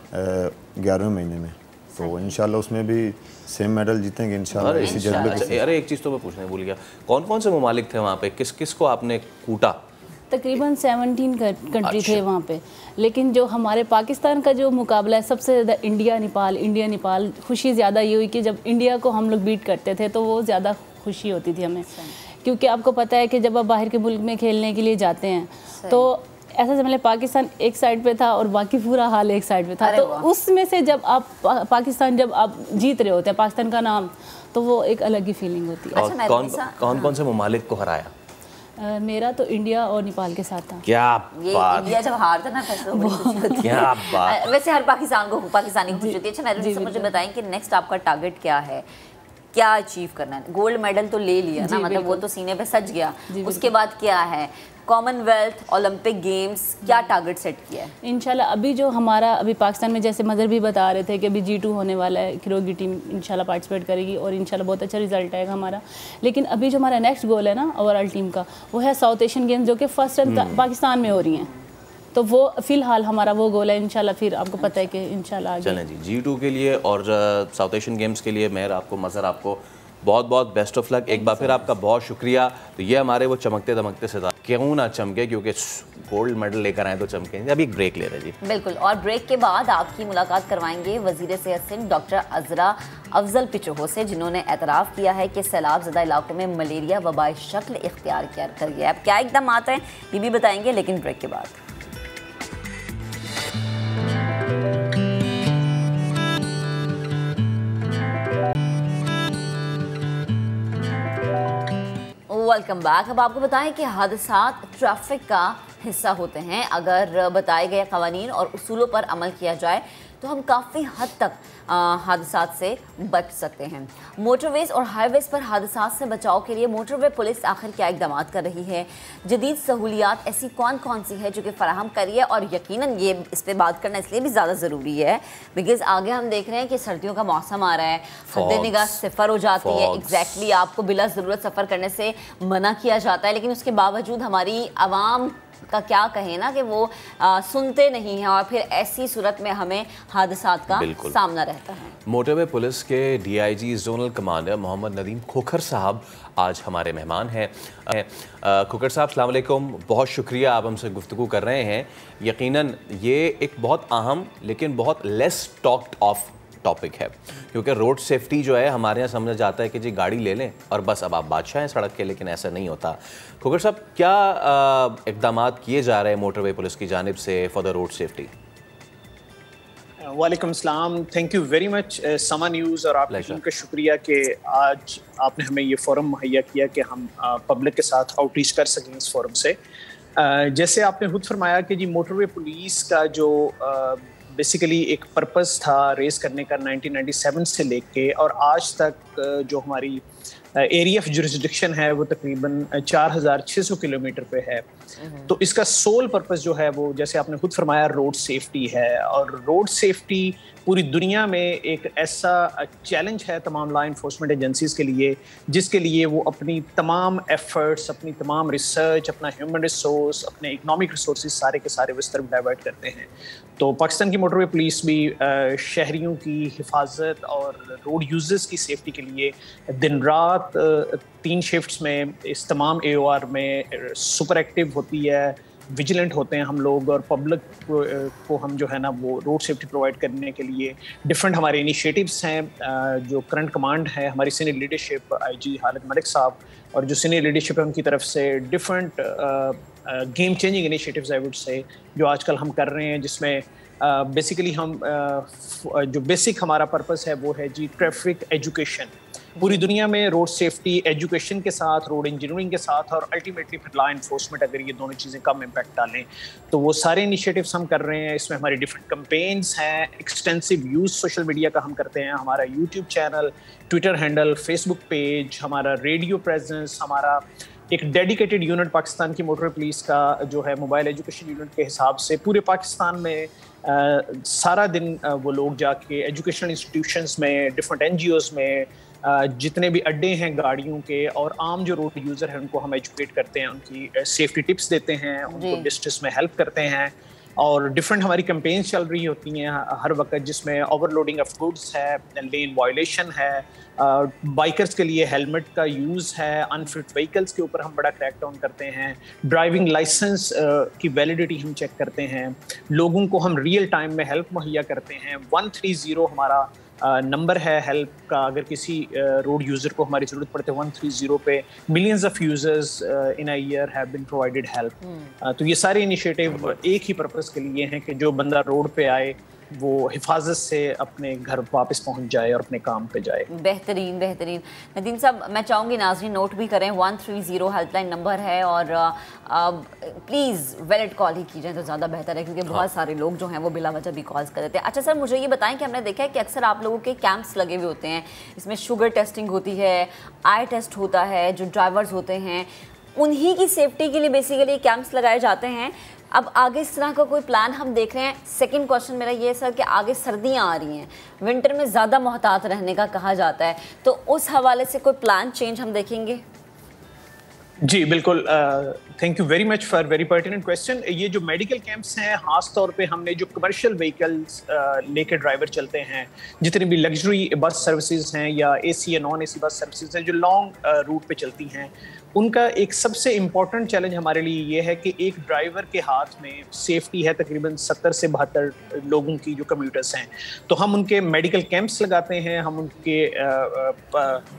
11वें महीने में। तो इंशाल्लाह उसमें भी सेम मेडल जीतेंगे इंशाल्लाह इसी जज्बे के साथ। अरे एक चीज़ तो मैं पूछने भूल गया, कौन कौन से ममालिक थे वहाँ पे, किस किस को आपने कूटा? तकरीबन 17 कंट्री थे वहाँ पे, लेकिन जो हमारे पाकिस्तान का जो मुकाबला है सबसे ज़्यादा इंडिया नेपाल। खुशी ज़्यादा ये हुई कि जब इंडिया को हम लोग बीट करते थे तो वो ज़्यादा खुशी होती थी हमें, क्योंकि आपको पता है कि जब आप बाहर के मुल्क में खेलने के लिए जाते हैं तो ऐसा समझ लें पाकिस्तान एक साइड पे था और बाकी पूरा हाल एक साइड पे था। तो उसमें से जब आप पाकिस्तान जब आप जीत रहे होते हैं पाकिस्तान का नाम, तो वो एक अलग ही फीलिंग होती है। अच्छा, कौन से ममालिक को हराया? मेरा तो इंडिया और नेपाल के साथ था। क्या बात! इंडिया जब हारता ना फैसला तो बड़ी खुशी होती है। क्या बात! वैसे हर पाकिस्तानी खुशी होती है। अच्छा मैडम, मुझे बताएं कि नेक्स्ट आपका टारगेट क्या है, क्या अचीव करना है? गोल्ड मेडल तो ले लिया ना, मतलब वो तो सीने पे सज गया, उसके बाद क्या है? कॉमनवेल्थ, ओलंपिक गेम्स, क्या टारगेट सेट किया है? इंशाल्लाह अभी जो हमारा अभी पाकिस्तान में जैसे मदर भी बता रहे थे कि अभी G2 होने वाला है, खिरोगी टीम इंशाल्लाह पार्टिसिपेट करेगी और इंशाल्लाह बहुत अच्छा रिजल्ट आएगा हमारा। लेकिन अभी जो हमारा नेक्स्ट गोल है ना ओवरऑल टीम का, वो है साउथ एशियन गेम्स जो कि फर्स्ट टाइम पाकिस्तान में हो रही हैं। तो वो फ़िलहाल हमारा वो गोल है इंशाल्लाह। फिर आपको पता है कि इंशाल्लाह चलें जी, G2 के लिए और साउथ एशियन गेम्स के लिए मेहर आपको, मज़र आपको बहुत बहुत बेस्ट ऑफ लक। एक बार फिर आपका बहुत शुक्रिया। तो ये हमारे वो चमकते दमकते सितारे क्यों ना चमके, क्योंकि गोल्ड मेडल लेकर आए तो चमकेंगे। अभी एक ब्रेक ले रहे जी। बिल्कुल, और ब्रेक के बाद आपकी मुलाकात करवाएंगे वज़ीर सेहत सिंध डॉक्टर अज़रा अफजल पिचोहो से, जिन्होंने एतराफ़ किया है कि सैलाब ज़दा इलाकों में मलेरिया वबाई शक्ल इख्तियार कर गया है। अब क्या इकदाम आते हैं ये भी बताएंगे, लेकिन ब्रेक के बाद। Welcome back. अब आपको बताएं कि हादसात ट्रैफिक का हिस्सा होते हैं। अगर बताए गए क़वानीन और उसूलों पर अमल किया जाए तो हम काफ़ी हद तक हादसात से बच सकते हैं। मोटरवेज़ और हाईवेज़ पर हादसात से बचाव के लिए मोटरवे पुलिस आखिर क्या इक़दाम कर रही है? जदीद सहूलियात ऐसी कौन कौन सी है जो कि फ़राहम करी है? और यकीनन ये इस पर बात करना इसलिए भी ज़्यादा ज़रूरी है बिकॉज़ आगे हम देख रहे हैं कि सर्दियों का मौसम आ रहा है, हद निगाह सिफर हो जाती है। एग्जैक्टली आपको बिला ज़रूरत सफ़र करने से मना किया जाता है, लेकिन उसके बावजूद हमारी आवाम का क्या कहें ना कि वो सुनते नहीं हैं और फिर ऐसी सूरत में हमें हादसात का सामना रहता है। मोटरवे पुलिस के DIG zonal commander Mohammad Nadeem Khokhar sahab आज हमारे मेहमान हैं। खोखर साहब अस्सलाम वालेकुम, बहुत शुक्रिया आप हमसे गुफ्तगू कर रहे हैं। यकीनन ये एक बहुत अहम लेकिन बहुत लेस टॉक्ड ऑफ टॉपिक है, क्योंकि रोड सेफ्टी जो है हमारे यहाँ समझ जाता है कि जी गाड़ी ले लें और बस अब आप बादशाह हैं सड़क के, लेकिन ऐसा नहीं होता। खोखर साहब, क्या इक़दाम किए जा रहे हैं मोटरवे पुलिस की जानिब से फॉर द रोड सेफ्टी? वालेकुम सलाम, थैंक यू वेरी मच समा न्यूज़ और आपकी टीम का शुक्रिया कि आज आपने हमें ये फोरम मुहैया किया कि हम पब्लिक के साथ आउटरीच कर सकें इस फोरम से। जैसे आपने खुद फरमाया कि जी मोटरवे पुलिस का जो बेसिकली एक पर्पस था रेस करने का 1997 से लेके और आज तक जो हमारी एरिया ऑफ जुरिस्डिक्शन है वो तकरीबन 4600 किलोमीटर पे है। तो इसका सोल पर्पस जो है वो, जैसे आपने खुद फरमाया, रोड सेफ्टी है। और रोड सेफ्टी पूरी दुनिया में एक ऐसा चैलेंज है तमाम लॉ इन्फोर्समेंट एजेंसीज़ के लिए, जिसके लिए वो अपनी तमाम एफर्ट्स, अपनी तमाम रिसर्च, अपना ह्यूमन रिसोर्स, अपने इकनॉमिक रिसोर्स सारे के सारे इस तरफ डाइवर्ट करते हैं। तो पाकिस्तान की मोटरवे पुलिस भी शहरियों की हिफाजत और रोड यूजर्स की सेफ्टी के लिए दिन रात 3 शिफ्ट्स में इस तमाम AOR में सुपर एक्टिव होती है, विजिलेंट होते हैं हम लोग। और पब्लिक को हम जो है ना वो रोड सेफ्टी प्रोवाइड करने के लिए डिफरेंट हमारे इनिशिएटिव्स हैं। जो करंट कमांड है हमारी senior leadership IG Khalid Malik साहब और जो सीनियर लीडरशिप है उनकी तरफ से different game changing initiatives I would say जो आजकल हम कर रहे हैं, जिसमें बेसिकली हम जो बेसिक हमारा पर्पस है वो है जी ट्रैफिक एजुकेशन। पूरी दुनिया में रोड सेफ्टी एजुकेशन के साथ, रोड इंजीनियरिंग के साथ और अल्टीमेटली फिर लॉ एनफोर्समेंट, अगर ये दोनों चीज़ें कम इम्पैक्ट डालें तो वो सारे इनिशिएटिव्स हम कर रहे हैं। इसमें हमारी डिफरेंट कैंपेन्स हैं, एक्सटेंसिव यूज़ सोशल मीडिया का हम करते हैं, हमारा YouTube channel, Twitter handle, Facebook page, हमारा रेडियो प्रेजेंस, हमारा एक डेडिकेटेड यूनिट पाकिस्तान की मोटर पुलिस का जो है मोबाइल एजुकेशन यूनिट के हिसाब से पूरे पाकिस्तान में सारा दिन वो लोग जाके एजुकेशनल इंस्टीट्यूशंस में, डिफरेंट एनजीओज में, जितने भी अड्डे हैं गाड़ियों के और आम जो रोड यूज़र हैं उनको हम एजुकेट करते हैं, उनकी सेफ्टी टिप्स देते हैं, उनको डिस्ट्रेस में हेल्प करते हैं। और डिफरेंट हमारी कैंपेन्स चल रही होती हैं हर वक्त, जिसमें ओवरलोडिंग ऑफ गुड्स है, लेन वायलेशन है, बाइकर्स के लिए हेलमेट का यूज़ है, अनफिट व्हीकल्स के ऊपर हम बड़ा क्रैकडाउन करते हैं, ड्राइविंग लाइसेंस की वैलिडिटी हम चेक करते हैं, लोगों को हम रियल टाइम में हेल्प मुहैया करते हैं। 130 हमारा नंबर है हेल्प का, अगर किसी रोड यूज़र को हमारी ज़रूरत पड़ती है 130 पे millions of users in a year have been provided help. तो ये सारे इनिशिएटिव एक ही पर्पस के लिए हैं कि जो बंदा रोड पे आए वो हिफाजत से अपने घर वापस पहुंच जाए और अपने काम पे जाए। बेहतरीन बेहतरीन। नदीम साहब, मैं चाहूँगी नाज़रीन नोट भी करें, 130 हेल्पलाइन नंबर है और प्लीज़ वैलिड कॉल ही कीजिए तो ज़्यादा बेहतर है, क्योंकि बहुत सारे लोग जो हैं वो बिला वजह भी कॉल्स कर देते हैं। अच्छा सर, मुझे ये बताएं कि हमने देखा है कि अक्सर आप लोगों के कैंप्स लगे हुए होते हैं, इसमें शुगर टेस्टिंग होती है, आई टेस्ट होता है, जो ड्राइवर्स होते हैं उन्हीं की सेफ्टी के लिए बेसिकली कैंप्स लगाए जाते हैं। अब आगे इस तरह का कोई प्लान हम देख रहे हैं? सेकंड क्वेश्चन मेरा ये सर कि आगे सर्दियां आ रही हैं, विंटर में ज़्यादा मोहतात रहने का कहा जाता है, तो उस हवाले से कोई प्लान चेंज हम देखेंगे? जी बिल्कुल, thank you very much for very pertinent question. ये जो मेडिकल कैंप्स हैं, खास तौर पे हमने जो कमर्शियल व्हीकल्स लेके ड्राइवर चलते हैं, जितनी भी लग्जरी बस सर्विसेज हैं या एसी या नॉन एसी बस सर्विसेज हैं जो लॉन्ग रूट पे चलती हैं, उनका एक सबसे इम्पॉर्टेंट चैलेंज हमारे लिए ये है कि एक ड्राइवर के हाथ में सेफ्टी है तकरीबन 70 से 72 लोगों की जो कम्यूटर्स हैं। तो हम उनके मेडिकल कैंप्स लगाते हैं, हम उनके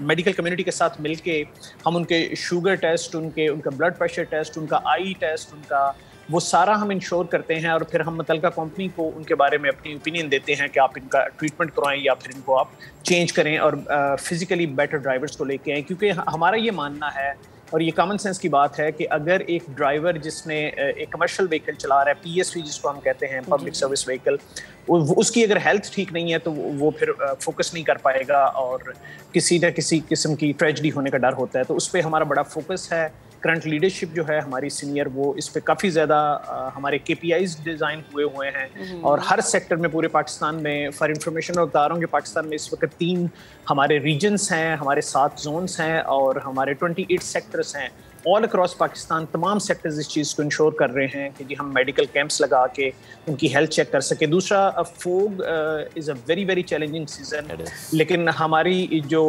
मेडिकल कम्युनिटी के साथ मिलके हम उनके शुगर टेस्ट, उनका ब्लड प्रेशर टेस्ट, उनका आई टेस्ट, उनका वो सारा हम इंश्योर करते हैं और फिर हम मुतल्लिका कंपनी को उनके बारे में अपनी ओपिनियन देते हैं कि आप इनका ट्रीटमेंट करवाएं या फिर इनको आप चेंज करें और फिजिकली बेटर ड्राइवर्स को लेके आएँ। क्योंकि हमारा ये मानना है और ये कॉमन सेंस की बात है कि अगर एक ड्राइवर जिसने एक कमर्शियल व्हीकल चला रहा है, पीएसवी जिसको हम कहते हैं, पब्लिक सर्विस व्हीकल, उसकी अगर हेल्थ ठीक नहीं है तो वो फिर फोकस नहीं कर पाएगा और किसी न किसी किस्म की ट्रेजेडी होने का डर होता है। तो उस पर हमारा बड़ा फोकस है। करंट लीडरशिप जो है हमारी सीनियर, वो इस पे काफ़ी ज़्यादा हमारे KPIs डिज़ाइन हुए हैं और हर सेक्टर में पूरे पाकिस्तान में, फॉर इंफॉर्मेशन मैं बता रहा हूँ कि पाकिस्तान में इस वक्त 3 हमारे रीजन्स हैं, हमारे 7 जोन्स हैं और हमारे 28 सेक्टर्स हैं। ऑल अक्रॉस पाकिस्तान तमाम सेक्टर्स इस चीज़ को इंश्योर कर रहे हैं कि जी हम मेडिकल कैंप्स लगा के उनकी हेल्थ चेक कर सके। दूसरा, fog is a very very challenging season, लेकिन हमारी जो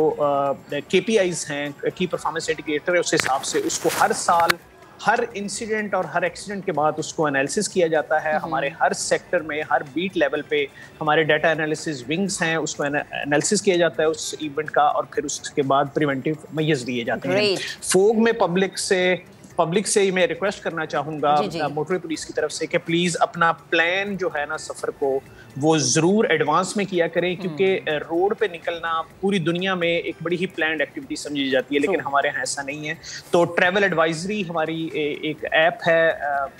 KPIs हैं, की परफॉर्मेंस इंडिकेटर है, उस हिसाब से उसको हर साल हर इंसिडेंट और हर एक्सीडेंट के बाद उसको एनालिसिस किया जाता है। हमारे हर सेक्टर में, हर बीट लेवल पे हमारे डाटा एनालिसिस विंग्स हैं, उसको एनालिसिस किया जाता है उस इवेंट का और फिर उसके बाद प्रिवेंटिव मेजर्स दिए जाते हैं। फोग में पब्लिक से मैं रिक्वेस्ट करना चाहूँगा मोटर पुलिस की तरफ से कि प्लीज़ अपना प्लान जो है ना सफ़र को वो ज़रूर एडवांस में किया करें, क्योंकि रोड पे निकलना पूरी दुनिया में एक बड़ी ही प्लान्ड एक्टिविटी समझी जाती है, लेकिन हमारे यहाँ ऐसा नहीं है। तो ट्रैवल एडवाइजरी हमारी एक ऐप है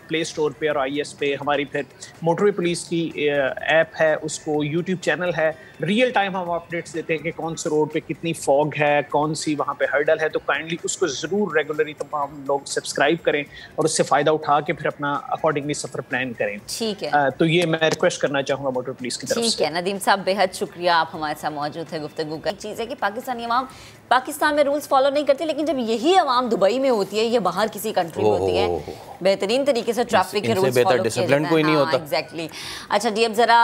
प्ले स्टोर पे और IS पे, हमारी फिर मोटर पुलिस की ऐप है, उसको यूट्यूब चैनल है, रियल टाइम हम अपडेट्स देते हैं कि कौन से रोड पे कितनी फॉग है, कौन सी वहाँ पे हर्डल है। तो काइंडली उसको ज़रूर रेगुलरली तमाम लोग सब्सक्राइब करें और उससे फ़ायदा उठा के फिर अपना अकॉर्डिंगली सफ़र प्लान करें। ठीक है, तो ये मैं रिक्वेस्ट करना चाहूँगा मोटर पुलिस की तरफ से। ठीक है नदीम साहब, बेहद शुक्रिया, आप हमारे साथ मौजूद थे। गुफ्तगू का चीज़ है कि पाकिस्तानी अवाम पाकिस्तान में रूल्स फॉलो नहीं करती, लेकिन जब यही अवाम दुबई में होती है या बाहर किसी कंट्री में होती है, बेहतरीन तरीके से ट्रैफिक के रूल्स फॉलो किए जाते हैं। एग्जैक्टली। अच्छा जी, अब ज़रा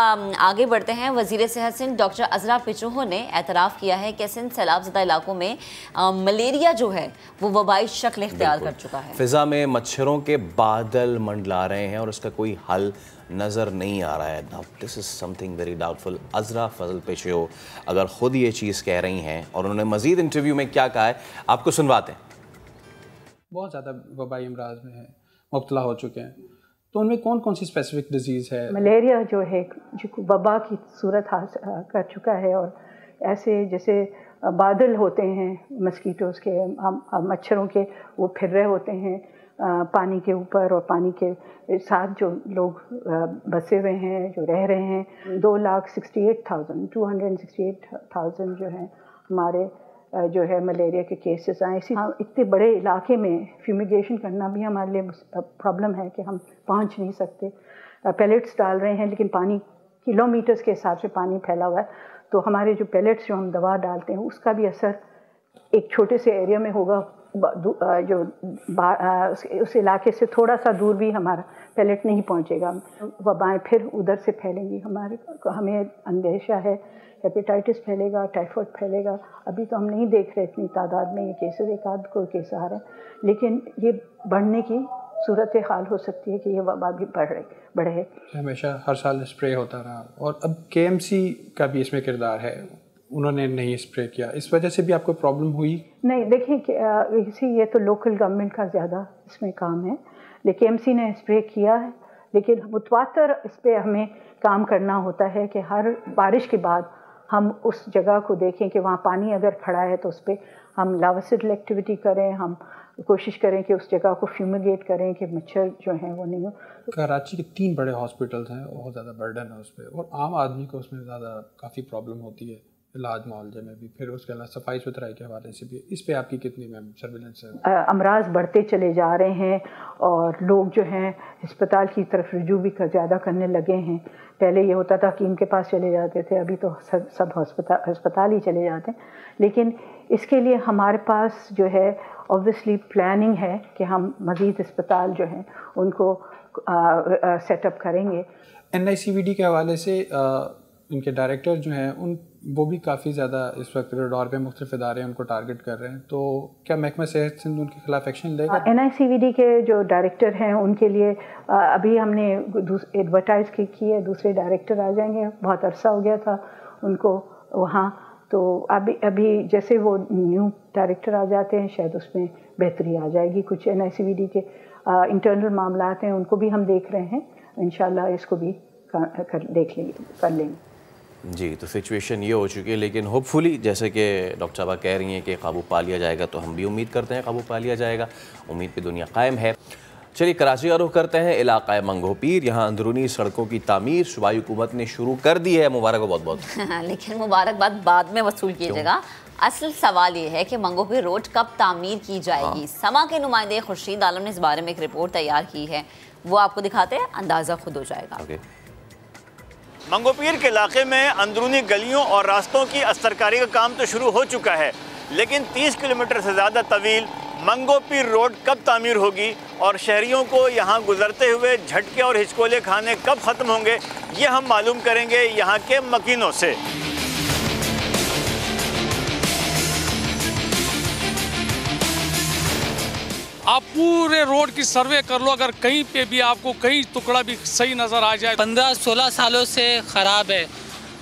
आगे बढ़ते हैं। वज़ीर सेहत सिंध डॉक्टर अज़रा पिचोहो ने एतराफ़ किया है कि सिंध सैलाबज़दा इलाकों में मलेरिया जो है वो वबाई शक्ल इख्तियार कर चुका है। फ़िज़ा में मच्छरों के बादल मंडला रहे हैं और उसका कोई हल नज़र नहीं आ रहा है। Now this is something very doubtful. अज़रा फजल पिचोहो अगर ख़ुद ये चीज़ कह रही हैं और उन्होंने मज़ीद इंटरव्यू में क्या कहा है, आपको सुनवाते हैं। बहुत ज़्यादा वबाई अमराज में है मुब्तला हो चुके हैं, तो उनमें कौन कौन सी स्पेसिफिक डिजीज़ है? मलेरिया जो है जो वबा की सूरत कर चुका है और ऐसे जैसे बादल होते हैं मस्कीटोज़ के, मच्छरों के, वो फिर रहे होते हैं पानी के ऊपर, और पानी के साथ जो लोग बसे हुए हैं, जो रह रहे हैं, 2,68,268,000 जो हैं हमारे जो है मलेरिया के केसेस आए। इसी इतने बड़े इलाके में फ्यूमिगेशन करना भी हमारे लिए प्रॉब्लम है कि हम पहुंच नहीं सकते। पैलेट्स डाल रहे हैं लेकिन पानी किलोमीटर्स के हिसाब से पानी फैला हुआ है, तो हमारे जो पैलेट्स जो हम दवा डालते हैं उसका भी असर एक छोटे से एरिया में होगा, जो उस इलाके से थोड़ा सा दूर भी हमारा पैलेट नहीं पहुंचेगा, वबाएं फिर उधर से फैलेंगी। हमें अंदेशा है हेपेटाइटिस फैलेगा, टाइफाइड फैलेगा। अभी तो हम नहीं देख रहे इतनी तादाद में ये केसेस, एक आध कोई केस आ रहे हैं, लेकिन ये बढ़ने की सूरत हाल हो सकती है कि ये वबा भी बढ़े। हमेशा हर साल स्प्रे होता रहा, और अब KMC का भी इसमें किरदार है, उन्होंने नहीं स्प्रे किया, इस वजह से भी आपको प्रॉब्लम हुई? नहीं, देखिए ये तो लोकल गवर्नमेंट का ज़्यादा इसमें काम है, लेकिन KMC ने स्प्रे किया है, लेकिन मुतवातर इस पर हमें काम करना होता है कि हर बारिश के बाद हम उस जगह को देखें कि वहाँ पानी अगर खड़ा है तो उस पर हम लार्विसिडल एक्टिविटी करें, हम कोशिश करें कि उस जगह को फ्यूमिगेट करें कि मच्छर जो हैं वो नहीं हो। कराची के 3 बड़े हॉस्पिटल्स हैं, बहुत ज़्यादा बर्डन है उस पर, और आम आदमी को उसमें ज़्यादा काफ़ी प्रॉब्लम होती है इलाज मुआवजे में भी, फिर उसके अलावा सफाई सुथराई के हवाले से भी। इस पे आपकी कितनी सर्विलेंस है? अमराज बढ़ते चले जा रहे हैं और लोग जो हैं अस्पताल की तरफ रुजू भी ज़्यादा करने लगे हैं। पहले ये होता था हकीम के पास चले जाते थे, अभी तो सब अस्पताल ही चले जाते हैं। लेकिन इसके लिए हमारे पास जो है ऑब्वियसली प्लानिंग है कि हम मज़ीद अस्पताल जो हैं उनको सेटअप करेंगे। NICVD के हवाले से इनके डायरेक्टर जो हैं वो भी काफ़ी ज़्यादा इस वक्त रेडार पे मुख्तलिफ इदारे उनको टारगेट कर रहे हैं, तो क्या महकमा सेहत सिंध उनके खिलाफ एक्शन लेगा? NICVD के जो डायरेक्टर हैं उनके लिए अभी हमने एडवर्टाइज़ की है, दूसरे डायरेक्टर आ जाएंगे। बहुत अरसा हो गया था उनको वहाँ, तो अभी जैसे वो न्यू डायरेक्टर आ जाते हैं शायद उसमें बेहतरी आ जाएगी। कुछ NICVD के इंटरनल मामलात हैं उनको भी हम देख रहे हैं, इंशाल्लाह इसको भी कर लेंगे। जी, तो सिचुएशन ये हो चुकी है, लेकिन होपफुली जैसे कि डॉक्टर साहबा कह रही हैं कि काबू पा लिया जाएगा, तो हम भी उम्मीद करते हैं काबू पा लिया जाएगा। उम्मीद पे दुनिया कायम है। चलिए कराची का रुख करते हैं इलाक़ा मंगोपीर। यहाँ अंदरूनी सड़कों की तामीर सूबाई हुकूमत ने शुरू कर दी है, मुबारक हो बहुत बहुत। लेकिन मुबारकबाद बाद में वसूल कीजिएगा। असल सवाल ये है कि मंगोपीर रोड कब तामीर की जाएगी। समा के नुमाइंदे खुर्शीद आलम ने इस बारे में एक रिपोर्ट तैयार की है, वो आपको दिखाते हैं, अंदाज़ा खुद हो जाएगा। मंगोपीर के इलाके में अंदरूनी गलियों और रास्तों की अस्तरकारी का काम तो शुरू हो चुका है, लेकिन 30 किलोमीटर से ज़्यादा तवील मंगोपीर रोड कब तामीर होगी और शहरियों को यहाँ गुजरते हुए झटके और हिचकोले खाने कब ख़त्म होंगे, ये हम मालूम करेंगे यहाँ के मकीनों से। आप पूरे रोड की सर्वे कर लो, अगर कहीं पे भी आपको कहीं टुकड़ा भी सही नज़र आ जाए। 15-16 सालों से ख़राब है।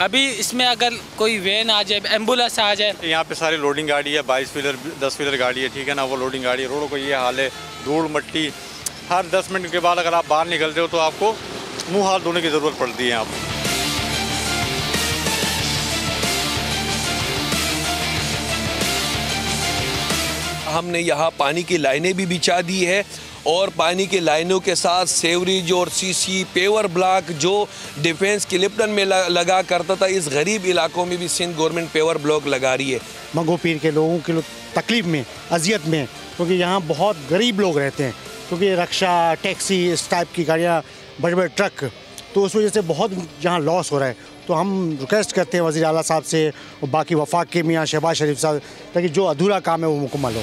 अभी इसमें अगर कोई वैन आ जाए, एम्बुलेंस आ जाए। यहाँ पे सारी लोडिंग गाड़ी है, 22 व्हीलर 10 व्हीलर गाड़ी है, ठीक है ना, वो लोडिंग गाड़ी है। रोडों को ये हाल है, धूल मट्टी, हर 10 मिनट के बाद अगर आप बाहर निकलते हो तो आपको मुँह हाथ धोने की ज़रूरत पड़ती है। आपको हमने यहाँ पानी की लाइनें भी बिछा दी है, और पानी की लाइनों के साथ सेवरेज और सीसी पेवर ब्लॉक जो डिफेंस क्लिप्टन में लगा करता था, इस गरीब इलाकों में भी सिंध गवर्नमेंट पेवर ब्लॉक लगा रही है। मंगोपीर के लोगों की तकलीफ में, अजियत में, क्योंकि यहाँ बहुत गरीब लोग रहते हैं, क्योंकि रक्षा, टैक्सी, इस टाइप की गाड़ियाँ, बड़े बड़े ट्रक, तो उस वजह से बहुत यहाँ लॉस हो रहा है। तो हम रिक्वेस्ट करते हैं वज़ीर आला साहब से और बाकी वफाक के मियाँ शहबाज शरीफ साहब, ताकि जो अधूरा काम है वो मुकम्मल हो।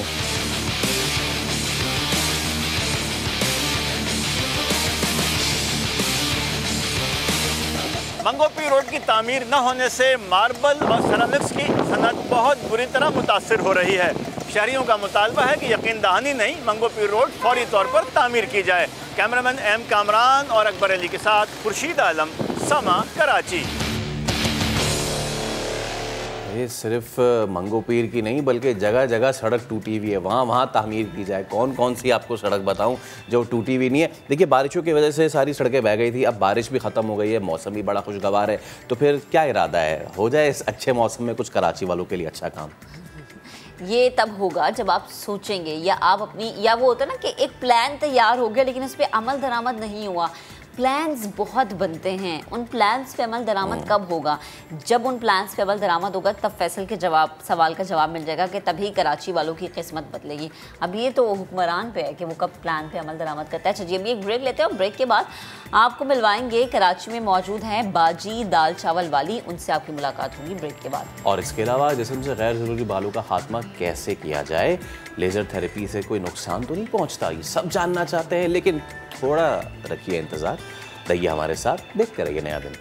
मंगोपीर रोड की तामीर न होने से मार्बल और सेरामिक्स की सनत बहुत बुरी तरह मुतासिर हो रही है। शहरियों का मुतालबा है कि यकीन दहानी नहीं, मंगोपीर रोड फौरी तौर पर तामीर की जाए। कैमरामैन M कामरान और अकबर अली के साथ खुर्शीद आलम, समा, कराची। अरे सिर्फ मंगो पीर की नहीं बल्कि जगह जगह सड़क टूटी हुई है, वहाँ वहाँ तामीर की जाए। कौन कौन सी आपको सड़क बताऊँ जो टूटी हुई नहीं है? देखिए बारिशों की वजह से सारी सड़कें बह गई थी, अब बारिश भी ख़त्म हो गई है, मौसम भी बड़ा खुशगवार है, तो फिर क्या इरादा है, हो जाए इस अच्छे मौसम में कुछ कराची वालों के लिए अच्छा काम? ये तब होगा जब आप सोचेंगे या आप अपनी, या वो होता है ना कि एक प्लान तैयार हो गया लेकिन उस पर अमल दरामद नहीं हुआ। प्लान्स बहुत बनते हैं, उन प्लान्स पे अमल दरामद कब होगा? जब उन प्लान्स पे अमल दरामद होगा तब फैसल के सवाल का जवाब मिल जाएगा कि तभी कराची वालों की किस्मत बदलेगी। अब ये तो हुक्मरान पे है कि वो कब प्लान पे अमल दरामद करता है। चलिए अभी एक ब्रेक लेते हैं और ब्रेक के बाद आपको मिलवाएंगे, कराची में मौजूद हैं बाजी दाल चावल वाली, उनसे आपकी मुलाकात होगी ब्रेक के बाद। और इसके अलावा जिस्म से गैर ज़रूरी बालों का खात्मा कैसे किया जाए, लेज़र थेरेपी से कोई नुकसान तो नहीं पहुंचता, ये सब जानना चाहते हैं, लेकिन थोड़ा रखिए इंतज़ार, रहिए हमारे साथ, देखते रहिए नया दिन।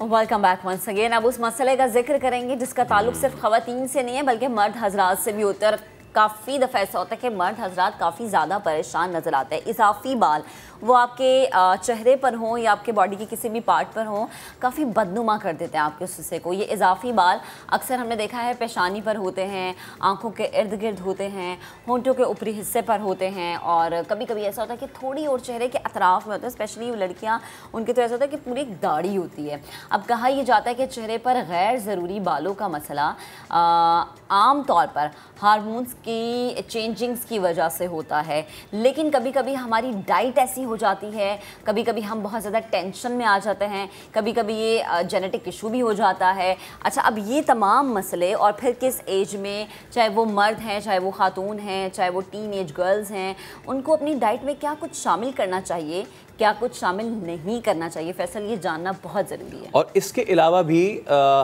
Welcome back once again. अब उस मसले का जिक्र करेंगे जिसका ताल्लुक सिर्फ ख़वातीन से नहीं है बल्कि मर्द हजरात से भी होता है। और काफ़ी दफ़ा ऐसा होता है कि मर्द हजरात काफ़ी ज़्यादा परेशान नज़र आते हैं। इजाफी बाल वो आपके चेहरे पर हों या आपके बॉडी के किसी भी पार्ट पर हों, काफ़ी बदनुमा कर देते हैं आपके उस हिस्से को। ये इजाफी बाल अक्सर हमने देखा है पेशानी पर होते हैं, आंखों के इर्द गिर्द होते हैं, होंठों के ऊपरी हिस्से पर होते हैं, और कभी कभी ऐसा होता है कि थोड़ी और चेहरे के अतराफ़ में होता है। स्पेशली लड़कियाँ, उनके तो ऐसा होता है कि पूरी एक दाढ़ी होती है। अब कहा यह जाता है कि चेहरे पर गैर ज़रूरी बालों का मसला आम तौर पर हार्मोन्स की चेंजिंग्स की वजह से होता है, लेकिन कभी कभी हमारी डाइट ऐसी हो जाती है, कभी कभी हम बहुत ज़्यादा टेंशन में आ जाते हैं, कभी कभी ये जेनेटिक इशू भी हो जाता है। अच्छा, अब ये तमाम मसले और फिर किस एज में, चाहे वो मर्द हैं, चाहे वो खातून हैं, चाहे वो टीन एज गर्ल्स हैं, उनको अपनी डाइट में क्या कुछ शामिल करना चाहिए, क्या कुछ शामिल नहीं करना चाहिए, फैसल ये जानना बहुत ज़रूरी है। और इसके अलावा भी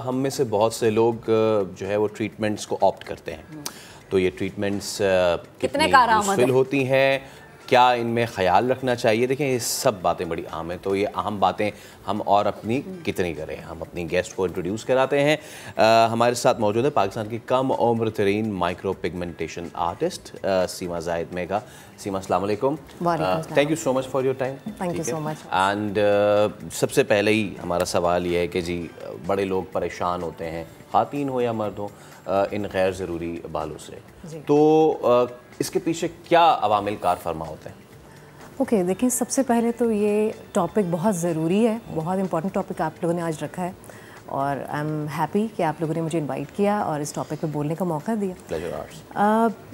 हम में से बहुत से लोग जो है वो ट्रीटमेंट्स को ऑप्ट करते हैं, तो ये ट्रीटमेंट्स कितने यूज़फुल होती हैं, क्या इनमें ख्याल रखना चाहिए? देखें ये सब बातें बड़ी अहम हैं, तो ये अहम बातें हम और अपनी कितनी करें। हम अपनी गेस्ट को इंट्रोड्यूस कराते हैं। हमारे साथ मौजूद है पाकिस्तान की कम उम्र तरीन माइक्रो पिगमेंटेशन आर्टिस्ट सीमा जाहिद मेगा। सीमा अस्सलाम वालेकुम, thank you so much for your time. Thank you so much. And सबसे पहले ही हमारा सवाल ये है कि जी बड़े लोग परेशान होते हैं, खातीन हो या मर्द हो, इन गैर ज़रूरी बालों से, तो इसके पीछे क्या अवामिल कार फरमा होते हैं? ओके, देखिए सबसे पहले तो ये टॉपिक बहुत ज़रूरी है, बहुत इंपॉर्टेंट टॉपिक आप लोगों ने आज रखा है, और आई एम हैप्पी कि आप लोगों ने मुझे इनवाइट किया और इस टॉपिक पे बोलने का मौका दिया।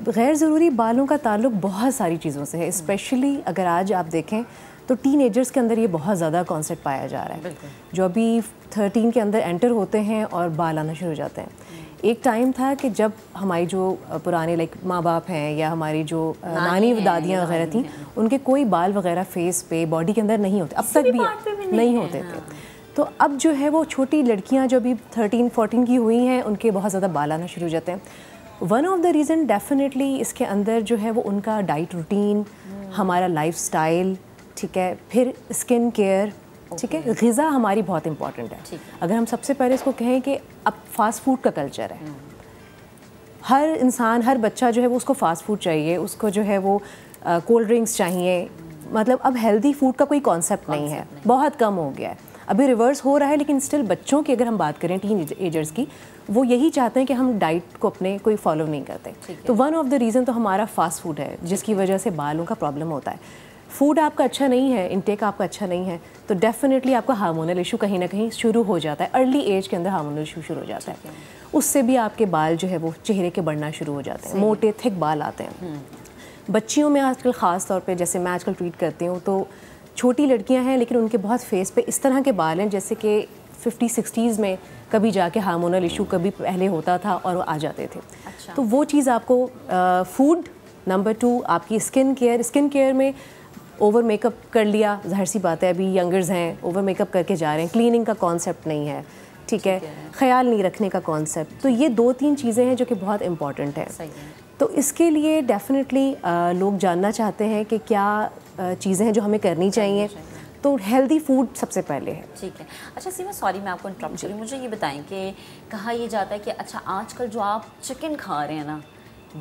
गैर ज़रूरी बालों का ताल्लुक बहुत सारी चीज़ों से है, स्पेशली अगर आज आप देखें तो टीनेजर्स के अंदर ये बहुत ज़्यादा कॉन्सेप्ट पाया जा रहा है, जो अभी 13 के अंदर एंटर होते हैं और बाल आना शुरू हो जाते हैं। एक टाइम था कि जब हमारी जो पुराने लाइक माँ बाप हैं या हमारी जो नानी दादियाँ वगैरह थी, उनके कोई बाल वगैरह फेस पे बॉडी के अंदर नहीं होते, अब तक भी नहीं होते थे। तो अब जो है वो छोटी लड़कियाँ जो अभी 13-14 की हुई हैं, उनके बहुत ज़्यादा बाल आना शुरू हो जाते हैं। One of the reason definitely इसके अंदर जो है वो उनका डाइट रूटीन, हमारा लाइफस्टाइल, ठीक है, फिर स्किन केयर, ठीक है, ग़िज़ा हमारी बहुत इंपॉर्टेंट है। अगर हम सबसे पहले इसको कहें कि अब फास्ट फूड का कल्चर है, हर इंसान, हर बच्चा जो है वो उसको फास्ट फूड चाहिए, उसको जो है वो कोल्ड ड्रिंक्स चाहिए, मतलब अब हेल्दी फूड का कोई कॉन्सेप्ट नहीं है, बहुत कम हो गया है। अभी रिवर्स हो रहा है, लेकिन स्टिल बच्चों की अगर हम बात करें, टीन एजर्स की, वो यही चाहते हैं कि हम डाइट को अपने कोई फॉलो नहीं करते। तो वन ऑफ द रीज़न तो हमारा फास्ट फूड है, जिसकी वजह से बालों का प्रॉब्लम होता है। फूड आपका अच्छा नहीं है, इंटेक आपका अच्छा नहीं है, तो डेफिनेटली आपका हार्मोनल इशू कहीं ना कहीं शुरू हो जाता है। अर्ली एज के अंदर हार्मोनल इशू शुरू हो जाता है, उससे भी आपके बाल जो है वो चेहरे के बढ़ना शुरू हो जाते हैं, मोटे थिक बाल आते हैं। बच्चियों में आजकल ख़ास तौर पे, जैसे मैं आजकल ट्रीट करती हूँ, तो छोटी लड़कियाँ हैं लेकिन उनके बहुत फेस पे इस तरह के बाल हैं जैसे कि 50-60s में कभी जाके हार्मोनल इशू कभी पहले होता था और वो आ जाते थे। अच्छा। तो वो चीज़ आपको फूड, नंबर 2 आपकी स्किन केयर में ओवर मेकअप कर लिया, जाहिर सी बात है अभी यंगर्स हैं, ओवर मेकअप करके जा रहे हैं, क्लीनिंग का कॉन्सेप्ट नहीं है, ठीक है, ख्याल नहीं रखने का कॉन्सेप्ट, तो ये 2-3 चीज़ें हैं जो कि बहुत इंपॉर्टेंट हैं। तो इसके लिए डेफिनेटली लोग जानना चाहते हैं कि क्या चीज़ें हैं जो हमें करनी चाहिए, तो हेल्दी फूड सबसे पहले है। ठीक है। अच्छा सीमा, सॉरी मैं आपको इंटरप्ट करूँ, मुझे ये बताएं कि कहा यह जाता है कि अच्छा आजकल जो आप चिकन खा रहे हैं ना,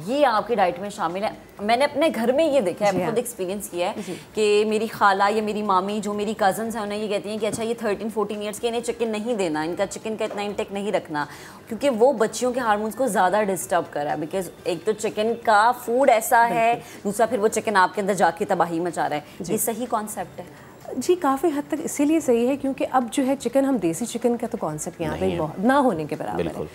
ये आपकी डाइट में शामिल है। मैंने अपने घर में ये देखा है, खुद एक्सपीरियंस किया है कि मेरी खाला या मेरी मामी जो मेरी कज़न्स हैं उन्हें ये कहती हैं कि अच्छा ये 13-14 ईयर्स के इन्हें चिकन नहीं देना, इनका चिकन का इतना इंटेक नहीं रखना, क्योंकि वो बच्चियों के हार्मोन्स को ज़्यादा डिस्टर्ब कर रहा है। बिकॉज एक तो चिकन का फूड ऐसा है, दूसरा फिर वो चिकन आपके अंदर जाके तबाही मचा रहा है। ये सही कॉन्सेप्ट है जी, काफ़ी हद तक इसीलिए सही है क्योंकि अब जो है चिकन, हम देसी चिकन का तो कॉन्सेप्ट यहाँ पे ना होने के बराबर है।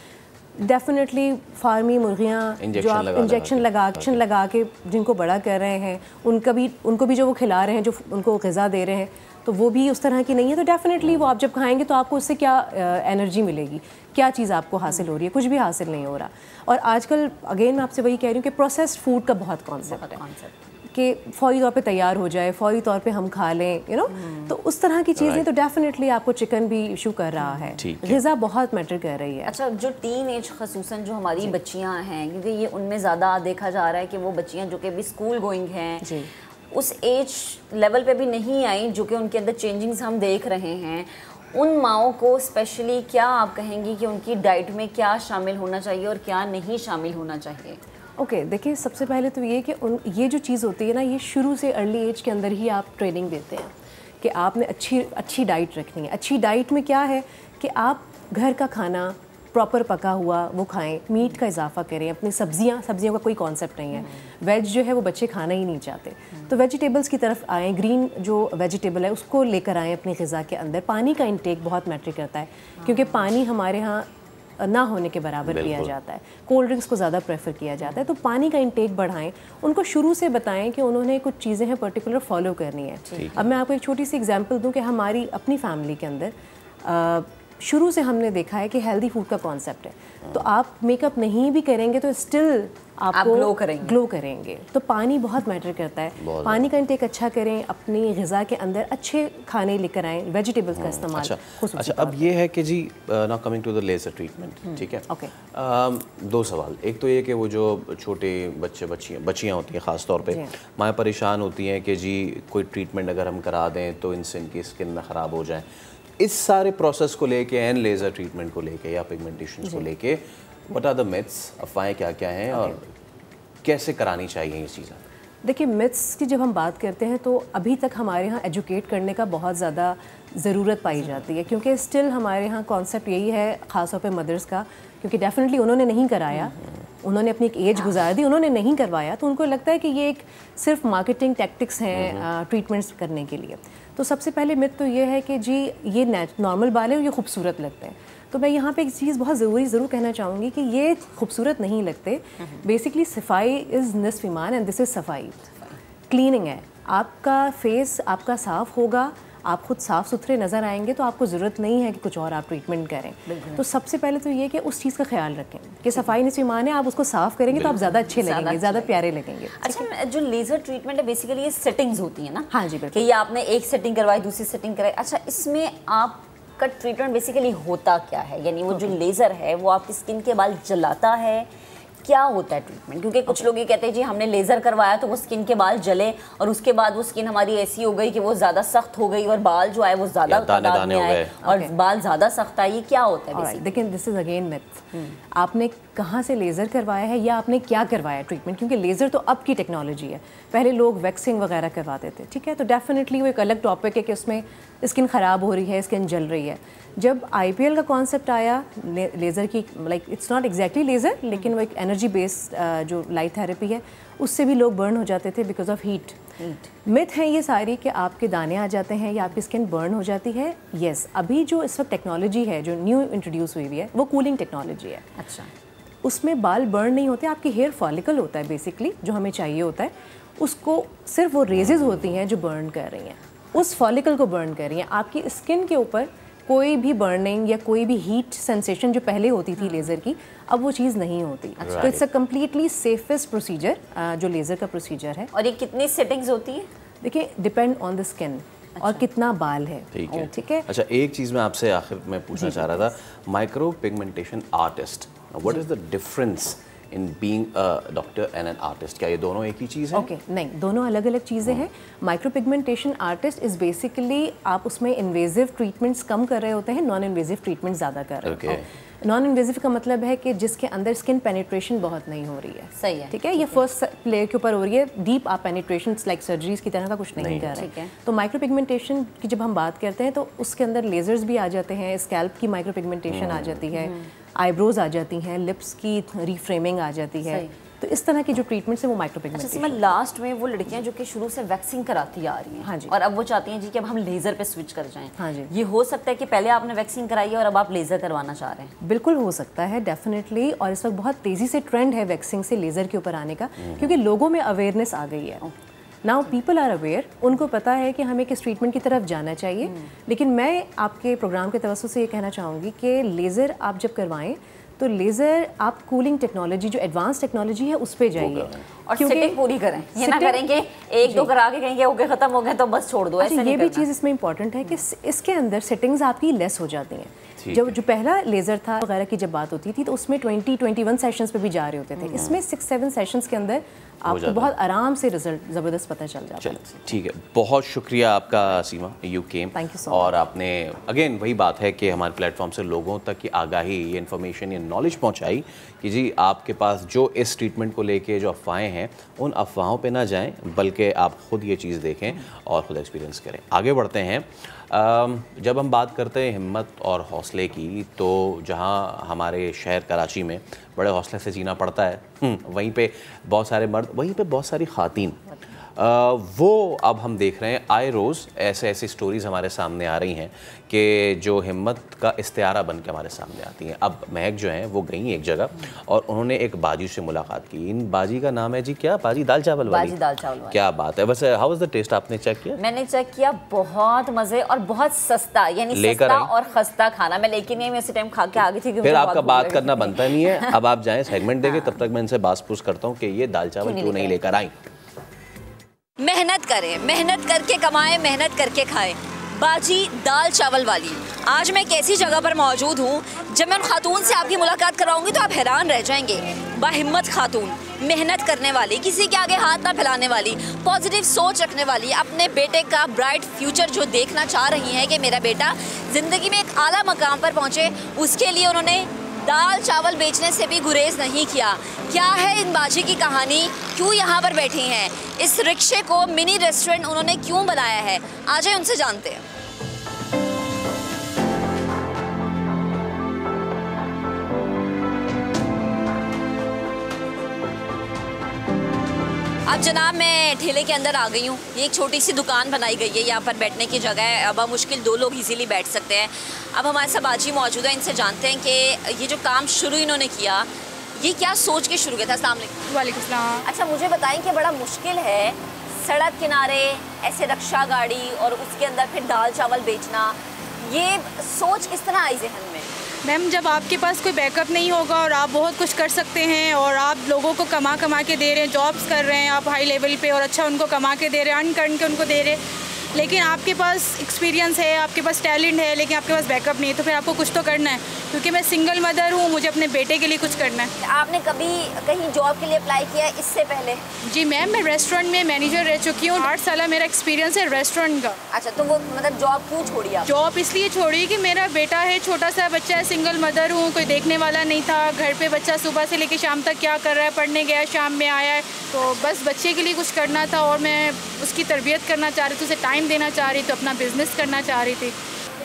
डेफिनेटली फार्मी मुर्गियाँ जो आप इंजेक्शन लगा के जिनको बड़ा कर रहे हैं, उनको भी जो वो खिला रहे हैं, जो उनको ग़िज़ा दे रहे हैं, तो वो भी उस तरह की नहीं है। तो डेफिनेटली वो आप जब खाएंगे तो आपको उससे क्या एनर्जी मिलेगी, क्या चीज़ आपको हासिल हो रही है? कुछ भी हासिल नहीं हो रहा। और आजकल अगेन मैं आपसे वही कह रही हूँ कि प्रोसेस्ड फूड का बहुत कॉन्सेप्ट है कि फ़ौरी तौर पे तैयार हो जाए, फ़ौरी तौर पे हम खा लें, तो उस तरह की चीज़ें तो डेफिनेटली आपको चिकन भी इशू कर रहा है। ग़िज़ा बहुत मैटर कर रही है। अच्छा, जो टीन एज खसूसन जो हमारी बच्चियां हैं, क्योंकि ये उनमें ज़्यादा देखा जा रहा है कि वो बच्चियां जो कि अभी स्कूल गोइंग हैं, उस एज लेवल पे भी नहीं आई जो कि उनके अंदर चेंजिंग्स हम देख रहे हैं, उन माओं को स्पेशली क्या आप कहेंगी कि उनकी डाइट में क्या शामिल होना चाहिए और क्या नहीं शामिल होना चाहिए? देखिए, सबसे पहले तो ये कि ये जो चीज़ होती है ना, ये शुरू से अर्ली एज के अंदर ही आप ट्रेनिंग देते हैं कि आपने अच्छी डाइट रखनी है। अच्छी डाइट में क्या है कि आप घर का खाना प्रॉपर पका हुआ वो खाएं, मीट का इजाफा करें, अपनी सब्जियों का कोई कॉन्सेप्ट नहीं है। वेज जो है वो बच्चे खाना ही नहीं चाहते, तो वेजिटेबल्स की तरफ आएँ, ग्रीन जो वेजिटेबल है उसको लेकर आएँ अपनी ग़िज़ा के अंदर। पानी का इंटेक बहुत मैटर करता है क्योंकि पानी हमारे यहाँ ना होने के बराबर किया जाता है, कोल्ड ड्रिंक्स को ज़्यादा प्रेफर किया जाता है। तो पानी का इंटेक बढ़ाएं, उनको शुरू से बताएं कि उन्होंने कुछ चीज़ें हैं पर्टिकुलर फॉलो करनी है। अब मैं आपको एक छोटी सी एग्जांपल दूं कि हमारी अपनी फैमिली के अंदर शुरू से हमने देखा है कि हेल्दी फूड का कॉन्सेप्ट है, तो आप मेकअप नहीं भी करेंगे तो स्टिल आपको ग्लो करेंगे। तो पानी बहुत मैटर करता है, पानी का इंटेक अच्छा करें, अपनी ग़िज़ा के अंदर अच्छे खाने लेकर आएँ, वेजिटेबल्स का इस्तेमाल। अच्छा, अब ये है कि जी now coming to the laser treatment, ठीक है। दो सवाल, एक तो ये कि वो जो छोटे बच्चियाँ होती हैं ख़ास तौर पे, माँ परेशान होती हैं कि जी कोई ट्रीटमेंट अगर हम करा दें तो इनसे इनकी स्किन ना ख़राब हो जाए। इस सारे प्रोसेस को लेके एंड लेज़र ट्रीटमेंट को लेके या पिगमेंटेशन को लेके व्हाट आर द मिथ्स, अफवाहें क्या क्या हैं और कैसे करानी चाहिए ये चीज़ें? देखिए, मिथ्स की जब हम बात करते हैं तो अभी तक हमारे यहाँ एजुकेट करने का बहुत ज़्यादा ज़रूरत पाई जाती है, क्योंकि स्टिल हमारे यहाँ कॉन्सेप्ट यही है, ख़ासतौर पे मदर्स का, क्योंकि डेफिनेटली उन्होंने नहीं कराया, उन्होंने अपनी एक एज गुजार दी, उन्होंने नहीं करवाया, तो उनको लगता है कि ये एक सिर्फ मार्केटिंग टैक्टिक्स हैं ट्रीटमेंट्स करने के लिए। तो सबसे पहले मिथ तो ये है कि जी ये नॉर्मल बाल है और ये खूबसूरत लगते हैं। तो मैं यहाँ पे एक चीज़ बहुत ज़रूर कहना चाहूँगी कि ये खूबसूरत नहीं लगते। बेसिकली सफाई इज़ निस्फ़ ईमान एंड दिस इज़ सफाई। क्लीनिंग है, आपका फेस आपका साफ़ होगा, आप खुद साफ़ सुथरे नज़र आएंगे तो आपको ज़रूरत नहीं है कि कुछ और आप ट्रीटमेंट करें। तो सबसे पहले तो ये कि उस चीज़ का ख्याल रखें कि सफाई निस्फ़ ईमान है, आप उसको साफ़ करेंगे तो आप ज़्यादा अच्छे लगेंगे, ज़्यादा प्यारे लगेंगे। अच्छा, जो लेज़र ट्रीटमेंट है बेसिकली ये सेटिंग्स होती है ना? हाँ जी, बिल्कुल। ये आपने एक सेटिंग करवाई, दूसरी सेटिंग कराई। अच्छा, इसमें आपका ट्रीटमेंट बेसिकली होता क्या है? यानी वो जो लेज़र है वो आपकी स्किन के बाल जलाता है, क्या होता है ट्रीटमेंट? क्योंकि कुछ लोग ये कहते हैं जी हमने लेज़र करवाया तो वो स्किन के बाल जले और उसके बाद वो स्किन हमारी ऐसी हो गई कि वो ज़्यादा सख्त हो गई और बाल जो है वो ज़्यादा तादाद में आए और बाल ज़्यादा सख्त आए। ये क्या होता है? देखिए, दिस इज़ अगेन मिथ। आपने कहाँ से लेज़र करवाया है या आपने क्या करवाया ट्रीटमेंट, क्योंकि लेज़र तो अब की टेक्नोलॉजी है, पहले लोग वैक्सिंग वगैरह करवाते थे, ठीक है। तो डेफिनेटली वो एक अलग टॉपिक है कि उसमें स्किन ख़राब हो रही है, स्किन जल रही है। जब IPL का कॉन्सेप्ट आया लेज़र की, like it's not exactly laser, लेकिन वो एक एनर्जी बेस्ड जो लाइट थेरेपी है, उससे भी लोग बर्न हो जाते थे बिकॉज ऑफ हीट। मिथ है ये सारी कि आपके दाने आ जाते हैं या आपकी स्किन बर्न हो जाती है। येस, अभी जो इस वक्त टेक्नोलॉजी है जो न्यू इंट्रोड्यूस हुई है वो कूलिंग टेक्नोलॉजी है। अच्छा, उसमें बाल बर्न नहीं होते, आपकी हेयर फॉलिकल होता है बेसिकली जो हमें चाहिए होता है, उसको सिर्फ वो रेजेस होती हैं जो बर्न कर रही हैं, उस फॉलिकल को बर्न कर रही हैं। आपकी स्किन के ऊपर कोई भी बर्निंग या कोई भी हीट सेंसेशन जो पहले होती थी लेज़र की, अब वो चीज़ नहीं होती। तो it's a completely safest procedure जो लेज़र का प्रोसीजर है। और ये कितनी सेटिंग्स होती है? देखिए, डिपेंड ऑन द स्किन और कितना बाल है, ठीक है। अच्छा, एक चीज़ मैं आपसे आखिर में पूछना चाह रहा था, micro pigmentation artist, what is the difference in being a doctor and an artist? क्या ये दोनों एक ही चीज़ है? ओके, नहीं, दोनों अलग अलग चीज़ें हैं। माइक्रोपिगमेंटेशन आर्टिस्ट इज़ बेसिकली आप उसमें इन्वेजिव ट्रीटमेंट्स कम कर रहे होते हैं, नॉन इन्वेजिव ट्रीटमेंट ज़्यादा कर रहे होते हैं। नॉन इन्वेजिव का मतलब है कि जिसके अंदर स्किन पेनिट्रेशन बहुत नहीं हो रही है। सही है, ठीक है, ये फर्स्ट लेयर के ऊपर हो रही है, डीप आप पेनिट्रेशन लाइक सर्जरीज की तरह का कुछ नहीं कर रहे हैं। तो माइक्रोपिगमेंटेशन की जब हम बात करते हैं तो उसके अंदर लेजर्स भी आ जाते हैं, स्कैल्प की माइक्रोपिगमेंटेशन आ जाती है, आईब्रोज आ जाती हैं, लिप्स की रीफ्रेमिंग आ जाती है। तो इस तरह की जो ट्रीटमेंट्स है वो माइक्रोपिगमेंटेशन। अच्छा, लास्ट में वो लड़कियां जो कि शुरू से वैक्सिंग कराती आ रही हैं, हाँ जी, और अब वो चाहती हैं जी कि अब हम लेज़र पे स्विच कर जाएं, हाँ जी, ये हो सकता है कि पहले आपने वैक्सिंग कराई है और अब आप लेज़र करवाना चाह रहे हैं? बिल्कुल हो सकता है, डेफिनेटली। और इस वक्त बहुत तेज़ी से ट्रेंड है वैक्सिंग से लेज़र के ऊपर आने का, क्योंकि लोगों में अवेयरनेस आ गई है। नाउ पीपल आर अवेयर, उनको पता है कि हमें किस ट्रीटमेंट की तरफ जाना चाहिए। लेकिन मैं आपके प्रोग्राम के तवज्जो से ये कहना चाहूँगी कि लेज़र आप जब करवाएं तो लेज़र आप कूलिंग टेक्नोलॉजी, जो एडवांस टेक्नोलॉजी है, उस पे जाइए और सेटिंग पूरी करें। ये ना करेंगे एक दो करा के कहेंगे ओके खत्म हो गए तो बस छोड़ दो। अच्छा, ये भी चीज़ इसमें इंपॉर्टेंट है कि इसके अंदर सेटिंग्स आपकी लेस हो जाती हैं। जो पहला लेज़र था वगैरह की जब बात होती थी तो उसमें 20-21 सेशंस पे भी जा रहे होते थे। इसमें 6-7 सेशंस के अंदर आपको बहुत आराम से रिजल्ट ज़बरदस्त पता चल जाता है। ठीक है, बहुत शुक्रिया आपका Seema, you came. Thank you so और मच। आपने अगेन वही बात है कि हमारे प्लेटफॉर्म से लोगों तक की आगाही, ये इन्फॉर्मेशन, ये नॉलेज पहुंचाई कि जी आपके पास जो इस ट्रीटमेंट को लेके जो अफवाहें हैं उन अफवाहों पे ना जाएं, बल्कि आप खुद ये चीज़ देखें और खुद एक्सपीरियंस करें। आगे बढ़ते हैं। जब हम बात करते हैं हिम्मत और हौसले की, तो जहाँ हमारे शहर कराची में बड़े हौसले से जीना पड़ता है, वहीं पे बहुत सारे मर्द, वहीं पे बहुत सारी ख़ातीन, वो अब हम देख रहे हैं आए रोज़ ऐसे स्टोरीज़ हमारे सामने आ रही हैं कि जो हिम्मत का इस्तियारा बन के हमारे सामने आती हैं। अब महक जो हैं वो गई एक जगह और उन्होंने एक बाजी से मुलाकात की। इन बाजी का नाम है जी क्या? बाजी दाल चावल वाली। बाजी दाल चावल वाली। क्या बात है। वैसे हाउ वाज द टेस्ट? आपने चेक किया? मैंने चेक किया, बहुत मज़े और बहुत सस्ता, यानी सस्ता और खस्ता खाना। मैं लेके नहीं, मैं उसी टाइम खा के आ गई थी। फिर आपका बात करना बनता नहीं है। अब आप जाएँ सेगमेंट देंगे, तब तक मैं इनसे बात पूछ करता हूँ कि ये दाल चावल क्यों नहीं लेकर आई। मेहनत करें, मेहनत करके कमाएं, मेहनत करके खाएं। बाजी दाल चावल वाली। आज मैं एक ऐसी जगह पर मौजूद हूँ, जब मैं उन खातून से आपकी मुलाकात कराऊंगी तो आप हैरान रह जाएंगे। बाहिम्मत खातून, मेहनत करने वाली, किसी के आगे हाथ ना फैलाने वाली, पॉजिटिव सोच रखने वाली, अपने बेटे का ब्राइट फ्यूचर जो देखना चाह रही हैं कि मेरा बेटा ज़िंदगी में एक आला मकाम पर पहुँचे, उसके लिए उन्होंने दाल चावल बेचने से भी गुरेज नहीं किया। क्या है इन बाजी की कहानी? क्यों यहाँ पर बैठी हैं? इस रिक्शे को मिनी रेस्टोरेंट उन्होंने क्यों बनाया है? आ जाए उनसे जानते हैं। अब जनाब मैं ठेले के अंदर आ गई हूँ। ये एक छोटी सी दुकान बनाई गई है, यहाँ पर बैठने की जगह है। अब मुश्किल 2 लोग इजीली बैठ सकते हैं। अब हमारे साथ बाजी मौजूद है, इनसे जानते हैं कि ये जो काम शुरू इन्होंने किया, ये क्या सोच के शुरू किया था? अस्सलाम वालेकुम। वालेकुम सलाम। अच्छा, मुझे बताएं कि बड़ा मुश्किल है सड़क किनारे ऐसे रक्षा गाड़ी और उसके अंदर फिर दाल चावल बेचना, ये सोच किस तरह आई जहन में? मैम, जब आपके पास कोई बैकअप नहीं होगा और आप बहुत कुछ कर सकते हैं और आप लोगों को कमा के दे रहे हैं, जॉब्स कर रहे हैं आप हाई लेवल पे और अच्छा उनको कमा के दे रहे हैं, अर्न करके उनको दे रहे हैं, लेकिन आपके पास एक्सपीरियंस है, आपके पास टैलेंट है, लेकिन आपके पास बैकअप नहीं है, तो फिर आपको कुछ तो करना है। क्योंकि मैं सिंगल मदर हूँ, मुझे अपने बेटे के लिए कुछ करना है। आपने कभी कहीं जॉब के लिए अप्लाई किया है इससे पहले? जी मैम, मैं रेस्टोरेंट में मैनेजर रह चुकी हूँ। 8 साल मेरा एक्सपीरियंस है रेस्टोरेंट का। अच्छा, तो वो मतलब जॉब क्यों छोड़ी आप? जॉब इसलिए छोड़ी कि मेरा बेटा है, छोटा सा बच्चा है, सिंगल मदर हूँ, कोई देखने वाला नहीं था। घर पे बच्चा सुबह से लेकर शाम तक क्या कर रहा है, पढ़ने गया, शाम में आया है, तो बस बच्चे के लिए कुछ करना था और मैं उसकी तरबियत करना चाह रही थी, उसे टाइम देना चाह रही थी, तो अपना बिजनेस करना चाह रही थी।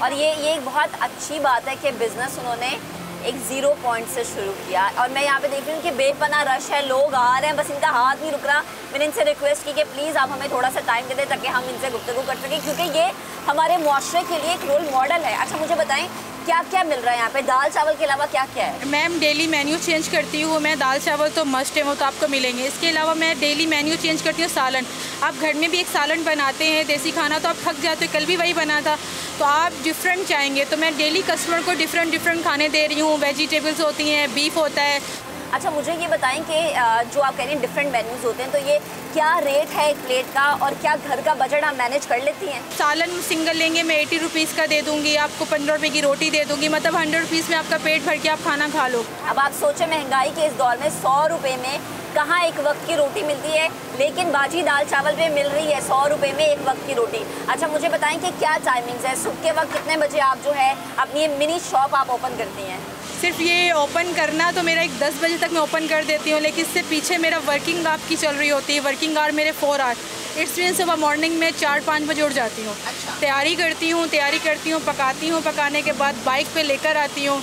और ये एक बहुत अच्छी बात है कि बिजनेस उन्होंने एक 0 पॉइंट से शुरू किया। और मैं यहाँ पे देख रही हूँ कि बेपना रश है, लोग आ रहे हैं, बस इनका हाथ नहीं रुक रहा। मैंने इनसे रिक्वेस्ट की कि प्लीज़ आप हमें थोड़ा सा टाइम दे दें ताकि हम इनसे गुफ्तगू कर सकें, क्योंकि ये हमारे मुआशरे के लिए एक रोल मॉडल है। अच्छा, मुझे बताएं क्या क्या मिल रहा है यहाँ पे? दाल चावल के अलावा क्या क्या है? मैम, डेली मेन्यू चेंज करती हूँ मैं। दाल चावल तो मस्ट है, वो तो आपको मिलेंगे। इसके अलावा मैं डेली मेन्यू चेंज करती हूँ। सालन, आप घर में भी एक सालन बनाते हैं देसी खाना, तो आप थक जाते हो, कल भी वही बना था, तो आप डिफरेंट चाहेंगे, तो मैं डेली कस्टमर को डिफरेंट खाने दे रही हूँ। वेजिटेबल्स होती हैं, बीफ होता है। अच्छा मुझे ये बताएं कि जो आप कह रही हैं डिफरेंट मेन्यूज़ होते हैं, तो ये क्या रेट है एक प्लेट का और क्या घर का बजट आप मैनेज कर लेती हैं? सालन सिंगल लेंगे मैं 80 रुपीज़ का दे दूँगी, आपको 15 रुपये की रोटी दे दूँगी, मतलब 100 रुपीज़ में आपका पेट भर के आप खाना खा लो। अब आप सोचें महंगाई के इस दौर में 100 रुपये में कहाँ एक वक्त की रोटी मिलती है, लेकिन बाजी दाल चावल पे मिल रही है 100 रुपये में एक वक्त की रोटी। अच्छा मुझे बताएं कि क्या टाइमिंग्स है, सुबह के वक्त कितने बजे आप जो है अपनी ये मिनी शॉप आप ओपन करती हैं? सिर्फ ये ओपन करना तो मेरा एक 10 बजे तक मैं ओपन कर देती हूँ, लेकिन इससे पीछे मेरा वर्किंग आपकी चल रही होती है। वर्किंग आवर मेरे 4 आवर, इट्स मीन सुबह मॉर्निंग में 4-5 बजे उठ जाती हूँ। तैयारी करती हूँ, पकाती हूँ, पकाने के बाद बाइक पे लेकर आती हूँ।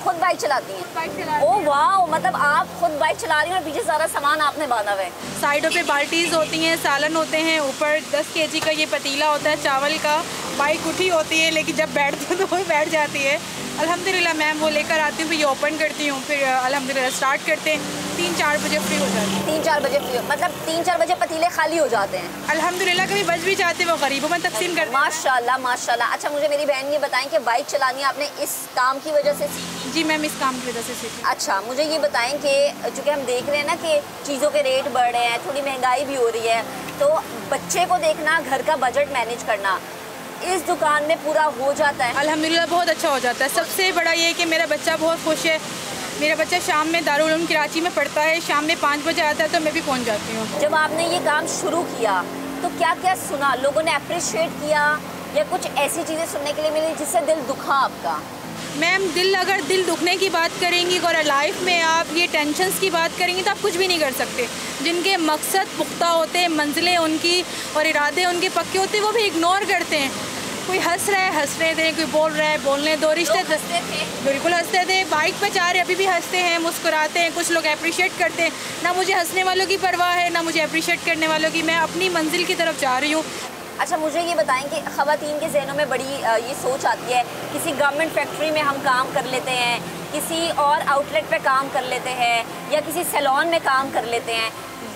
खुद बाइक चलाती हैं? ओह वाह, मतलब आप खुद बाइक चला रही हैं और पीछे सारा सामान आपने बांधा हुआ है। साइडों पे बाल्टीज होती हैं, सालन होते हैं, ऊपर 10 kg का ये पतीला होता है चावल का। बाइक उठी होती है लेकिन जब बैठती हूँ तो वो बैठ जाती है। अल्हम्दुलिल्लाह मैम वो लेकर आती हूँ, फिर ये ओपन करती हूँ, फिर अल्हम्दुलिल्लाह स्टार्ट करते हैं। 3-4 बजे फ्री हो जाती है। 3-4 बजे फ्री, मतलब 3-4 बजे पतीले खाली हो जाते हैं? अल्हम्दुलिल्लाह, कभी बच भी जाते हैं, वो गरीबों में तकसीम करते हैं। माशाल्लाह माशाल्लाह। अच्छा मुझे मेरी बहन ये बताएं कि बाइक चलानी आपने इस काम की वजह से सीखी? जी मैम, इस काम की वजह से सीखी। अच्छा मुझे ये बताएं कि चूँकि हम देख रहे हैं ना कि चीज़ों के रेट बढ़ रहे हैं, थोड़ी महंगाई भी हो रही है, तो बच्चे को देखना, घर का बजट मैनेज करना इस दुकान में पूरा हो जाता है? अल्हम्दुलिल्लाह बहुत अच्छा हो जाता है। सबसे बड़ा ये है कि मेरा बच्चा बहुत खुश है। मेरा बच्चा शाम में दारुल उलूम कराची में पढ़ता है, शाम में 5 बजे आता है तो मैं भी पहुंच जाती हूँ। जब आपने ये काम शुरू किया तो क्या क्या सुना, लोगों ने अप्रिशिएट किया या कुछ ऐसी चीज़ें सुनने के लिए मिली जिससे दिल दुखा आपका? मैम अगर दिल दुखने की बात करेंगी और लाइफ में आप ये टेंशन्स की बात करेंगी तो आप कुछ भी नहीं कर सकते। जिनके मकसद पुख्ता होते हैं, मंजिलें उनकी और इरादे उनके पक्के होते हैं, वो भी इग्नोर करते हैं। कोई हंस रहा है, हंसने दें, कोई बोल रहा है, बोलने दो। रिश्ते हंसते थे? बिल्कुल हंसते थे। बाइक पे जा रहे अभी भी हंसते हैं, मुस्कुराते हैं। कुछ लोग अप्रिशिएट करते हैं। ना मुझे हंसने वालों की परवाह है, ना मुझे अप्रिशिएट करने वालों की। मैं अपनी मंजिल की तरफ जा रही हूँ। अच्छा मुझे ये बताएं कि ख़वातीन के ज़हनों में बड़ी ये सोच आती है, किसी गवर्नमेंट फैक्ट्री में हम काम कर लेते हैं, किसी और आउटलेट पे काम कर लेते हैं, या किसी सैलून में काम कर लेते हैं।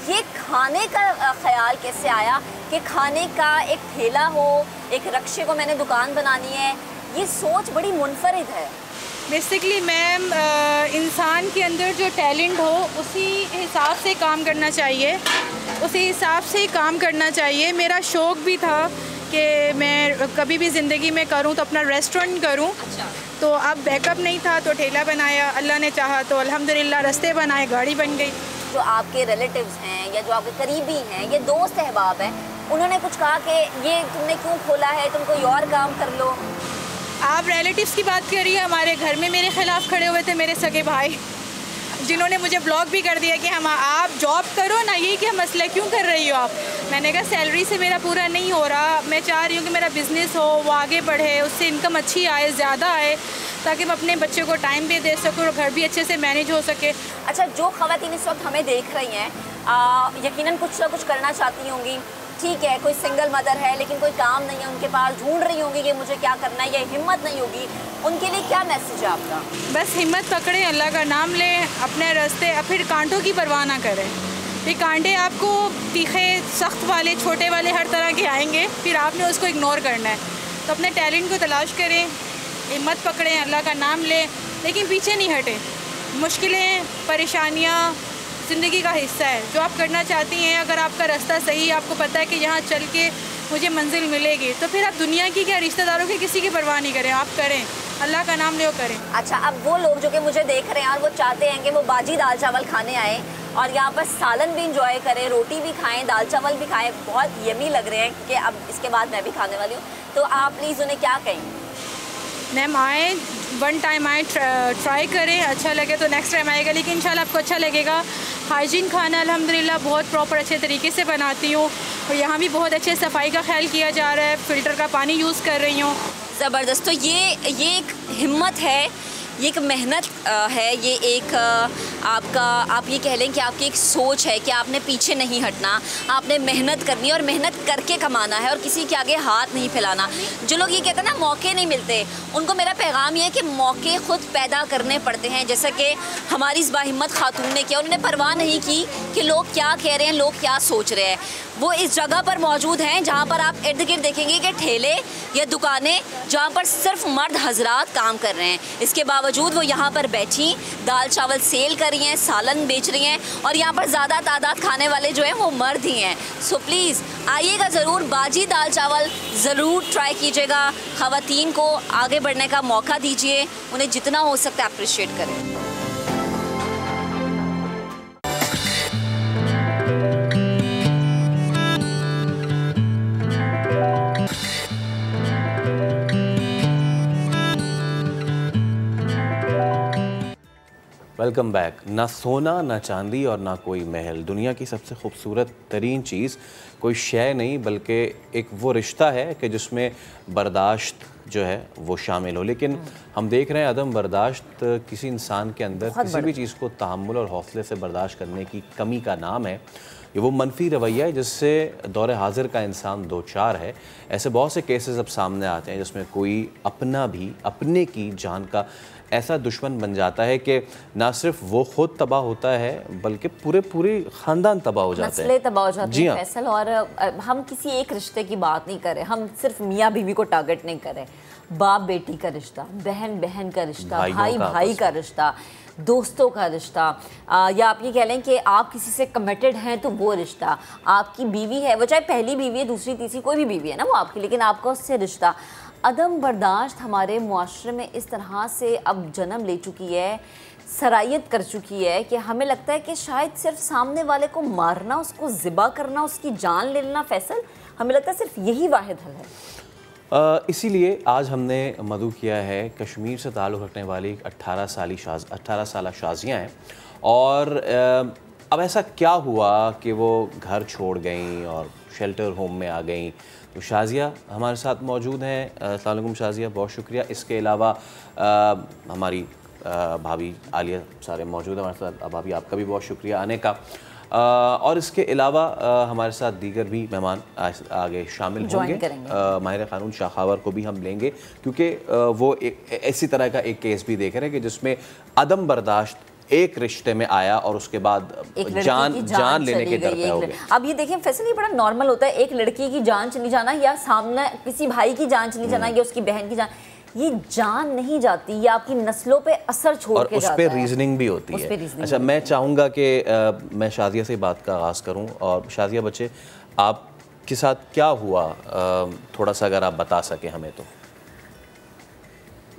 ये खाने का ख़याल कैसे आया कि खाने का एक ठेला हो, एक रक्शे को मैंने दुकान बनानी है? ये सोच बड़ी मुनफरिद है। बेसिकली मैम, इंसान के अंदर जो टैलेंट हो उसी हिसाब से काम करना चाहिए, उसी हिसाब से ही काम करना चाहिए। मेरा शौक़ भी था कि मैं कभी भी ज़िंदगी में करूं तो अपना रेस्टोरेंट करूं। अच्छा। तो अब बैकअप नहीं था तो ठेला बनाया, अल्लाह ने चाहा तो अल्हम्दुलिल्लाह रास्ते बनाए, गाड़ी बन गई। जो आपके रिलेटिव्स हैं या जो आपके करीबी हैं, ये दोस्त अहबाब हैं, उन्होंने कुछ कहा कि ये तुमने क्यों खोला है, तुम कोई और काम कर लो? आप रिलेटिव्स की बात करिए, हमारे घर में मेरे ख़िलाफ़ खड़े हुए थे मेरे सगे भाई, जिन्होंने मुझे ब्लॉक भी कर दिया कि हम आप जॉब करो ना, ये क्या मसला, क्यों कर रही हो आप? मैंने कहा सैलरी से मेरा पूरा नहीं हो रहा, मैं चाह रही हूँ कि मेरा बिज़नेस हो, वो आगे बढ़े, उससे इनकम अच्छी आए, ज़्यादा आए, ताकि मैं अपने बच्चे को टाइम भी दे सकूँ और घर भी अच्छे से मैनेज हो सके। अच्छा, जो ख़वातीन इस वक्त हमें देख रही हैं, यकीनन कुछ ना कुछ करना चाहती होंगी। ठीक है, कोई सिंगल मदर है लेकिन कोई काम नहीं है उनके पास, ढूंढ रही होंगी कि मुझे क्या करना है, ये हिम्मत नहीं होगी, उनके लिए क्या मैसेज है आपका? बस हिम्मत पकड़ें, अल्लाह का नाम लें, अपने रास्ते, फिर कांटों की परवाह ना करें। ये कांटे आपको तीखे, सख्त वाले, छोटे वाले, हर तरह के आएंगे, फिर आपने उसको इग्नोर करना है। तो अपने टैलेंट को तलाश करें, हिम्मत पकड़ें, अल्लाह का नाम लें, लेकिन पीछे नहीं हटें। मुश्किलें, परेशानियाँ ज़िंदगी का हिस्सा है। जो आप करना चाहती हैं, अगर आपका रास्ता सही है, आपको पता है कि यहाँ चल के मुझे मंजिल मिलेगी, तो फिर आप दुनिया की क्या, रिश्तेदारों की किसी की परवाह नहीं करें, आप करें, अल्लाह का नाम ले करें। अच्छा, अब वो लोग जो कि मुझे देख रहे हैं और वो चाहते हैं कि वो बाजी दाल चावल खाने आए और यहाँ पर सालन भी इंजॉय करें, रोटी भी खाएं, दाल चावल भी खाएं, बहुत यमी लग रहे हैं क्योंकि अब इसके बाद मैं भी खाने वाली हूँ, तो आप प्लीज़ उन्हें क्या कहें? मैम आए, वन टाइम आए, ट्राई करें, अच्छा लगे तो नेक्स्ट टाइम आएगा, लेकिन इंशाल्लाह आपको अच्छा लगेगा। हाइजीन खाना अल्हम्दुलिल्लाह बहुत प्रॉपर अच्छे तरीके से बनाती हूँ और यहाँ भी बहुत अच्छे सफाई का ख्याल किया जा रहा है, फ़िल्टर का पानी यूज़ कर रही हूँ। ज़बरदस्त। तो ये एक हिम्मत है, ये एक मेहनत है, ये एक आपका, आप ये कह लें कि आपकी एक सोच है कि आपने पीछे नहीं हटना, आपने मेहनत करनी है और मेहनत करके कमाना है और किसी के आगे हाथ नहीं फैलाना। जो लोग ये कहते हैं ना मौके नहीं मिलते, उनको मेरा पैगाम ये है कि मौके खुद पैदा करने पड़ते हैं, जैसा कि हमारी इस बाहिम्मत खातून ने किया। उन्होंने परवाह नहीं की कि लोग क्या कह रहे हैं, लोग क्या सोच रहे हैं। वो इस जगह पर मौजूद हैं जहाँ पर आप इर्द गिर्द देखेंगे कि ठेले या दुकानें जहाँ पर सिर्फ मर्द हजरात काम कर रहे हैं, इसके बावजूद वो यहाँ पर बैठी दाल चावल सेल कर कर रही हैं, सालन बेच रही हैं और यहाँ पर ज़्यादा तादाद खाने वाले जो हैं वो मर्द ही हैं। सो प्लीज़ आइएगा ज़रूर, बाजी दाल चावल ज़रूर ट्राई कीजिएगा। ख़वातीन को आगे बढ़ने का मौका दीजिए, उन्हें जितना हो सकता है अप्रिशिएट करें। Welcome back. ना सोना, ना चांदी और ना कोई महल, दुनिया की सबसे खूबसूरत तरीन चीज़ कोई शय नहीं बल्कि एक वो रिश्ता है कि जिसमें बर्दाश्त जो है वो शामिल हो। लेकिन हम देख रहे हैं अदम बर्दाश्त किसी इंसान के अंदर किसी भी चीज़ को तहम्मुल और हौसले से बर्दाश्त करने की कमी का नाम है। ये वो मनफी रवैया है जिससे दौर हाजिर का इंसान दो चार है। ऐसे बहुत से केसेस अब सामने आते हैं जिसमें कोई अपना भी अपने की जान का ऐसा दुश्मन बन जाता है कि ना सिर्फ वो खुद तबाह होता है बल्कि पूरे ख़ानदान तबाह हो जाते हैं, नस्लें तबाह हो जाती हैं हाँ। फैसल। और हम किसी एक रिश्ते की बात नहीं करें, हम सिर्फ मियाँ बीवी को टारगेट नहीं करें। बाप बेटी का रिश्ता, बहन बहन का रिश्ता, भाई भाई का रिश्ता, दोस्तों का रिश्ता, या आप ये कह लें कि आप किसी से कमिटेड हैं तो वो रिश्ता, आपकी बीवी है, वो चाहे पहली बीवी है, दूसरी तीसरी कोई भी बीवी है ना वो आपकी, लेकिन आपका उससे रिश्ता। अदम बर्दाश्त हमारे मुआशरे में इस तरह से अब जन्म ले चुकी है, सरायत कर चुकी है कि हमें लगता है कि शायद सिर्फ सामने वाले को मारना, उसको ज़िबा करना, उसकी जान ले लेना फैसल, हमें लगता है सिर्फ यही वाहिद हल है। इसीलिए आज हमने मदऊ किया है कश्मीर से ताल्लुक़ रखने वाली 18 साल शाजियाँ हैं। और अब ऐसा क्या हुआ कि वो घर छोड़ गईं और शेल्टर होम में आ गईं। तो शाजिया हमारे साथ मौजूद हैं। अस्सलाम वालेकुम शाजिया, बहुत शुक्रिया। इसके अलावा हमारी भाभी आलिया सारे मौजूद हैं हमारे साथ। भाभी आपका भी बहुत शुक्रिया आने का। और इसके अलावा हमारे साथ दीगर भी मेहमान आगे शामिल होंगे। माहिर क़ानून शाखावर को भी हम लेंगे क्योंकि वो ऐसी तरह का एक केस भी देख रहे हैं कि जिसमें अदम बर्दाश्त एक रिश्ते में आया और उसके बाद जान लेने के डरते हो गए। अब ये देखिए फैसल, ये बड़ा नॉर्मल होता है, एक लड़की की जान चली जाना या सामने किसी भाई की जान चली जाना या उसकी बहन की जान, ये जान नहीं जाती, ये आपकी नस्लों पे असर छोड़ के जाता है। उस पर रीजनिंग भी होती है। अच्छा, मैं चाहूँगा कि मैं शाजिया से बात का आगाज़ करूँ। और शाजिया बच्चे, आपके साथ क्या हुआ, थोड़ा सा अगर आप बता सकें हमें तो।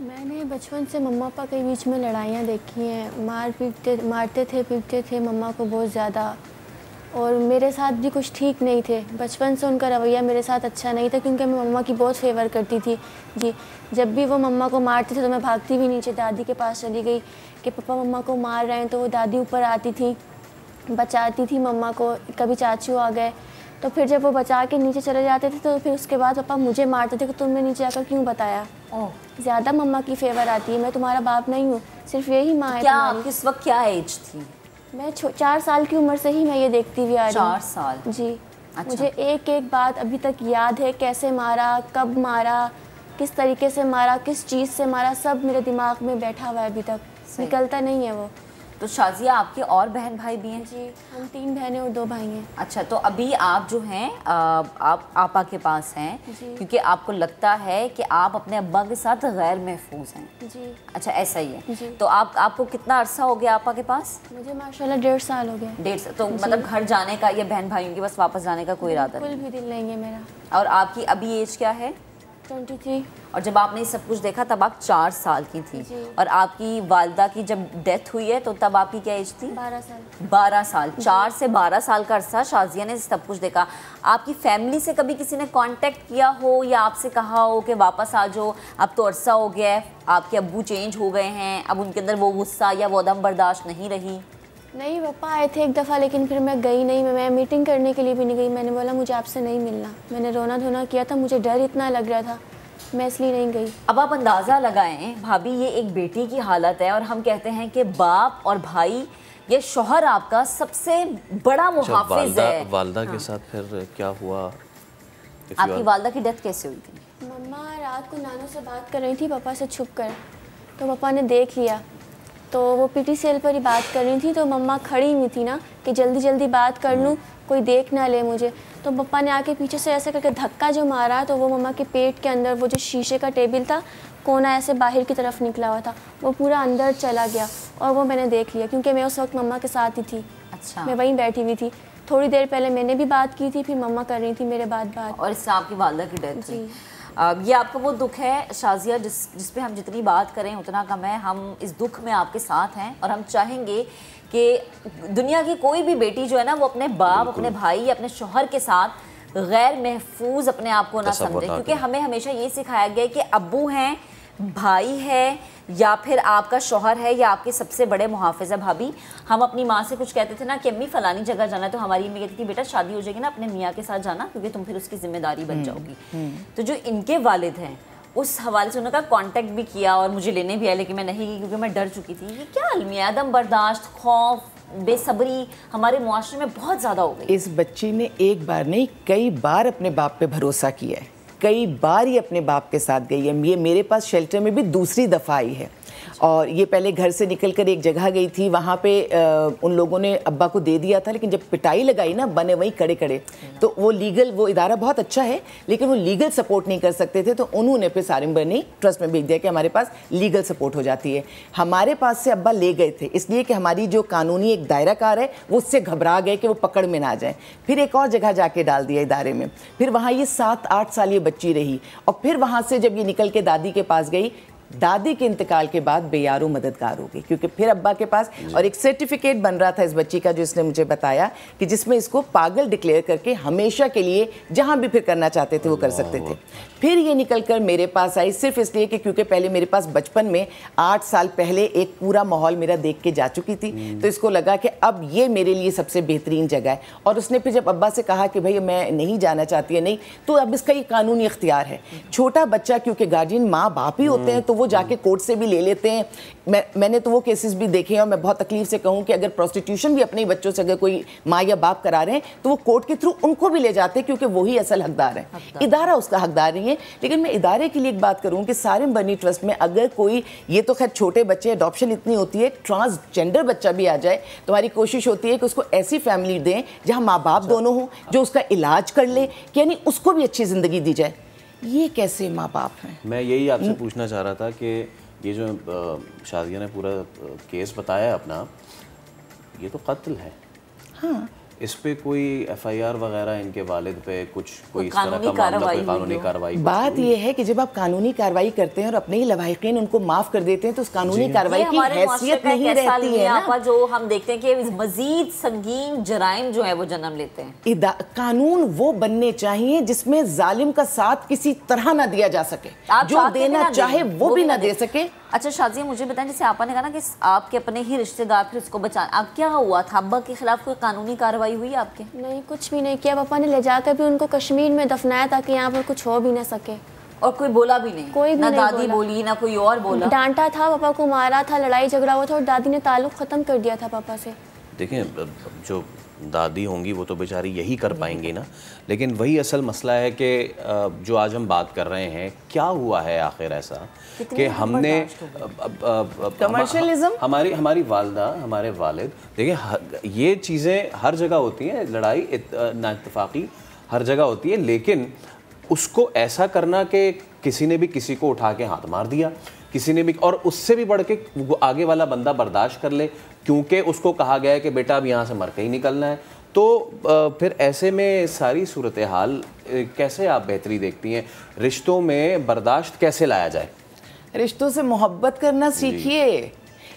मैंने बचपन से मम्मा पापा के बीच में लड़ाइयाँ देखी हैं, मारते थे पीटते थे मम्मा को बहुत ज़्यादा, और मेरे साथ भी कुछ ठीक नहीं थे। बचपन से उनका रवैया मेरे साथ अच्छा नहीं था क्योंकि मैं मम्मा की बहुत फेवर करती थी जी। जब भी वो मम्मा को मारते थे तो मैं भागती भी नीचे दादी के पास चली गई कि पापा मम्मा को मार रहे हैं, तो वो दादी ऊपर आती थी, बचाती थी मम्मा को। कभी चाचू आ गए तो फिर जब वो बचा के नीचे चले जाते थे तो फिर उसके बाद पापा मुझे मारते थे कि तुमने नीचे आकर क्यों बताया। ज़्यादा मम्मा की फेवर आती है, मैं तुम्हारा बाप नहीं हूँ, सिर्फ यही माँ है। क्या किस वक्त क्या एज थी? मैं 4 साल की उम्र से ही मैं ये देखती हुई आ रही हूँ। 4 साल जी। अच्छा। मुझे एक एक बात अभी तक याद है, कैसे मारा, कब मारा, किस तरीके से मारा, किस चीज़ से मारा, सब मेरे दिमाग में बैठा हुआ है, अभी तक निकलता नहीं है वो। तो शाजिया आपके और बहन भाई भी हैं? जी, हम 3 बहनें और 2 भाई हैं। अच्छा, तो अभी आप जो हैं आप आपा के पास हैं क्योंकि आपको लगता है कि आप अपने अब्बा के साथ गैर महफूज हैं। जी। अच्छा, ऐसा ही है जी। तो आपको कितना अरसा हो गया आपा के पास? मुझे माशाल्लाह 1.5 साल हो गया। 1.5 साल। तो मतलब घर जाने का या बहन भाइयों के पास वापस जाने का कोई इरादा बिल्कुल भी दिल नहीं है मेरा। और आपकी अभी एज क्या है? 23। और जब आपने सब कुछ देखा तब आप 4 साल की थी। और आपकी वालिदा की जब डेथ हुई है तो तब आपकी क्या एज थी? 12 साल। 12 साल। 4 से 12 साल का अरसा शाजिया ने सब कुछ देखा। आपकी फैमिली से कभी किसी ने कांटेक्ट किया हो या आपसे कहा हो कि वापस आ जाओ, अब तो अरसा हो गया है, आपके अब्बू चेंज हो गए हैं, अब उनके अंदर वो गुस्सा या वो अदम बर्दाश्त नहीं रही? नहीं, पापा आए थे एक दफ़ा, लेकिन फिर मैं गई नहीं। मैं मीटिंग करने के लिए भी नहीं गई। मैंने बोला मुझे आपसे नहीं मिलना। मैंने रोना धोना किया था, मुझे डर इतना लग रहा था, मैं इसलिए नहीं गई। अब आप अंदाज़ा लगाएं भाभी, ये एक बेटी की हालत है और हम कहते हैं कि बाप और भाई, ये शौहर आपका सबसे बड़ा मुहाफिज है। वालदा के साथ फिर क्या हुआ? आपकी वालदा की डेथ कैसे हुई थी? मम्मा रात को नानू से बात कर रही थी पापा से छुप कर, तो पापा ने देख लिया। तो वो PTCL पर ही बात कर रही थी, तो मम्मा खड़ी हुई थी ना कि जल्दी जल्दी बात कर लूँ, कोई देख ना ले मुझे। तो पापा ने आके पीछे से ऐसे करके धक्का जो मारा तो वो मम्मा के पेट के अंदर वो जो शीशे का टेबल था कोना ऐसे बाहर की तरफ निकला हुआ था, वो पूरा अंदर चला गया और वो मैंने देख लिया क्योंकि मैं उस वक्त मम्मा के साथ ही थी। अच्छा। मैं वहीं बैठी हुई थी। थोड़ी देर पहले मैंने भी बात की थी, फिर मम्मा कर रही थी मेरे बाद बात। और इससे आपकी वालिदा की डेथ हुई। ये आपका वो दुख है शाजिया जिस पे हम जितनी बात करें उतना कम है। हम इस दुख में आपके साथ हैं और हम चाहेंगे कि दुनिया की कोई भी बेटी जो है ना वो अपने बाप, अपने भाई, अपने शौहर के साथ गैर महफूज अपने आप को ना समझे, क्योंकि हमें हमेशा ये सिखाया गया है कि अब्बू हैं, भाई है या फिर आपका शौहर है या आपके सबसे बड़े मुहाफिज़ है भाभी। हम अपनी माँ से कुछ कहते थे ना कि अम्मी फलानी जगह जाना है, तो हमारी अम्मी कहती थी बेटा शादी हो जाएगी ना अपने मियाँ के साथ जाना क्योंकि तुम फिर उसकी जिम्मेदारी बन जाओगी। तो जो इनके वालिद हैं उस हवाले से उनका कांटेक्ट भी किया और मुझे लेने भी आया, लेकिन मैं नहीं गई क्योंकि मैं डर चुकी थी। ये क्या अलमिया, अदम बर्दाश्त, खौफ, बेसब्री हमारे मुआशरे में बहुत ज़्यादा हो गई। इस बच्ची ने एक बार नहीं कई बार अपने बाप पे भरोसा किया है, कई बार ये अपने बाप के साथ गई है। ये मेरे पास शेल्टर में भी दूसरी दफ़ा आई है और ये पहले घर से निकलकर एक जगह गई थी, वहाँ पे उन लोगों ने अब्बा को दे दिया था, लेकिन जब पिटाई लगाई ना बने वहीं कड़े कड़े, तो वो लीगल, वो इदारा बहुत अच्छा है लेकिन वो लीगल सपोर्ट नहीं कर सकते थे, तो उन्होंने फिर सारिम बनी ट्रस्ट में भेज दिया कि हमारे पास लीगल सपोर्ट हो जाती है। हमारे पास से अब्बा ले गए थे इसलिए कि हमारी जो कानूनी एक दायरा कार है वो उससे घबरा गए कि वो पकड़ में ना जाए। फिर एक और जगह जाके डाल दिया इदारे में, फिर वहाँ ये 7-8 साल ये बच्ची रही और फिर वहाँ से जब ये निकल के दादी के पास गई, दादी के इंतकाल के बाद बेयारो मददगार हो गई क्योंकि फिर अब्बा के पास और एक सर्टिफिकेट बन रहा था इस बच्ची का जो इसने मुझे बताया कि जिसमें इसको पागल डिक्लेयर करके हमेशा के लिए जहाँ भी फिर करना चाहते थे वो कर सकते थे। फिर ये निकल कर मेरे पास आई सिर्फ इसलिए कि क्योंकि पहले मेरे पास बचपन में 8 साल पहले एक पूरा माहौल मेरा देख के जा चुकी थी, तो इसको लगा कि अब ये मेरे लिए सबसे बेहतरीन जगह है। और उसने फिर जब अब्बा से कहा कि भाई मैं नहीं जाना चाहती है, नहीं, तो अब इसका ये कानूनी इख्तियार है। छोटा बच्चा क्योंकि गार्जियन माँ बाप ही होते हैं तो वो जाके कोर्ट से भी ले लेते हैं। मैंने तो वो केसेस भी देखे हैं और मैं बहुत तकलीफ से कहूँ कि अगर प्रोस्टिट्यूशन भी अपने बच्चों से अगर कोई माँ या बाप करा रहे हैं तो वो कोर्ट के थ्रू उनको भी ले जाते हैं क्योंकि वही असल हकदार है, इदारा उसका हकदार नहीं है। लेकिन मैं इदारे के लिए एक बात करूँ कि सारिम बनी ट्रस्ट में अगर कोई, ये तो खैर छोटे बच्चे, अडॉप्शन इतनी होती है, ट्रांसजेंडर बच्चा भी आ जाए तो हमारी कोशिश होती है कि उसको ऐसी फैमिली दें जहाँ माँ बाप दोनों हों, जो उसका इलाज कर ले, यानी उसको भी अच्छी ज़िंदगी दी जाए। ये कैसे माँ बाप हैं? मैं यही आपसे पूछना चाह रहा था कि ये जो शादिया ने पूरा केस बताया अपना, ये तो कत्ल है। हाँ, इस पे कोई एफआईआर वगैरह इनके वालिद पे कुछ कोई इस तरह का मामला, कोई कानूनी कार्रवाई? बात ये है कि जब आप कानूनी कार्रवाई करते हैं और अपने ही लवाहिकीन उनको माफ कर देते हैं तो उस कानूनी कार्रवाई की हैसियत नहीं रहती है ना। जो हम देखते हैं कि मजीद संगीन जराइम जो है वो जन्म लेते हैं। कानून वो बनने चाहिए जिसमें जालिम का साथ किसी तरह ना दिया जा सके, जो देना चाहे वो भी ना दे सके। अच्छा शाजिया, मुझे बताएं, जैसे आपने कहा ना कि आपके अपने ही रिश्तेदार फिर उसको बचाना, अब क्या हुआ था? अब्बा के खिलाफ कोई कानूनी कार्रवाई हुई आपके? नहीं, कुछ भी नहीं किया। पापा ने ले जाकर भी उनको कश्मीर में दफनाया ताकि यहाँ पर कुछ हो भी ना सके। और कोई बोला भी नहीं? कोई भी ना नहीं दादी बोली ना कोई और बोला? डांटा था, पापा को मारा था, लड़ाई झगड़ा हुआ था और दादी ने ताल्लुक ख़त्म कर दिया था पापा से। देखिए, जो दादी होंगी वो तो बेचारी यही कर पाएंगी ना, लेकिन वही असल मसला है कि जो आज हम बात कर रहे हैं, क्या हुआ है आखिर ऐसा कि हमने कमर्शियलिज्म, हमारी वालदा, हमारे वालिद, देखिए ये चीज़ें हर जगह होती हैं, लड़ाई नाइत्तफाकी हर जगह होती है, लेकिन उसको ऐसा करना कि किसी ने भी किसी को उठा के हाथ मार दिया, किसी ने भी, और उससे भी बढ़ के आगे वाला बंदा बर्दाश्त कर ले क्योंकि उसको कहा गया है कि बेटा अब यहाँ से मर के ही निकलना है, तो फिर ऐसे में सारी सूरत हाल कैसे आप बेहतरी देखती हैं? रिश्तों में बर्दाश्त कैसे लाया जाए? रिश्तों से मोहब्बत करना सीखिए।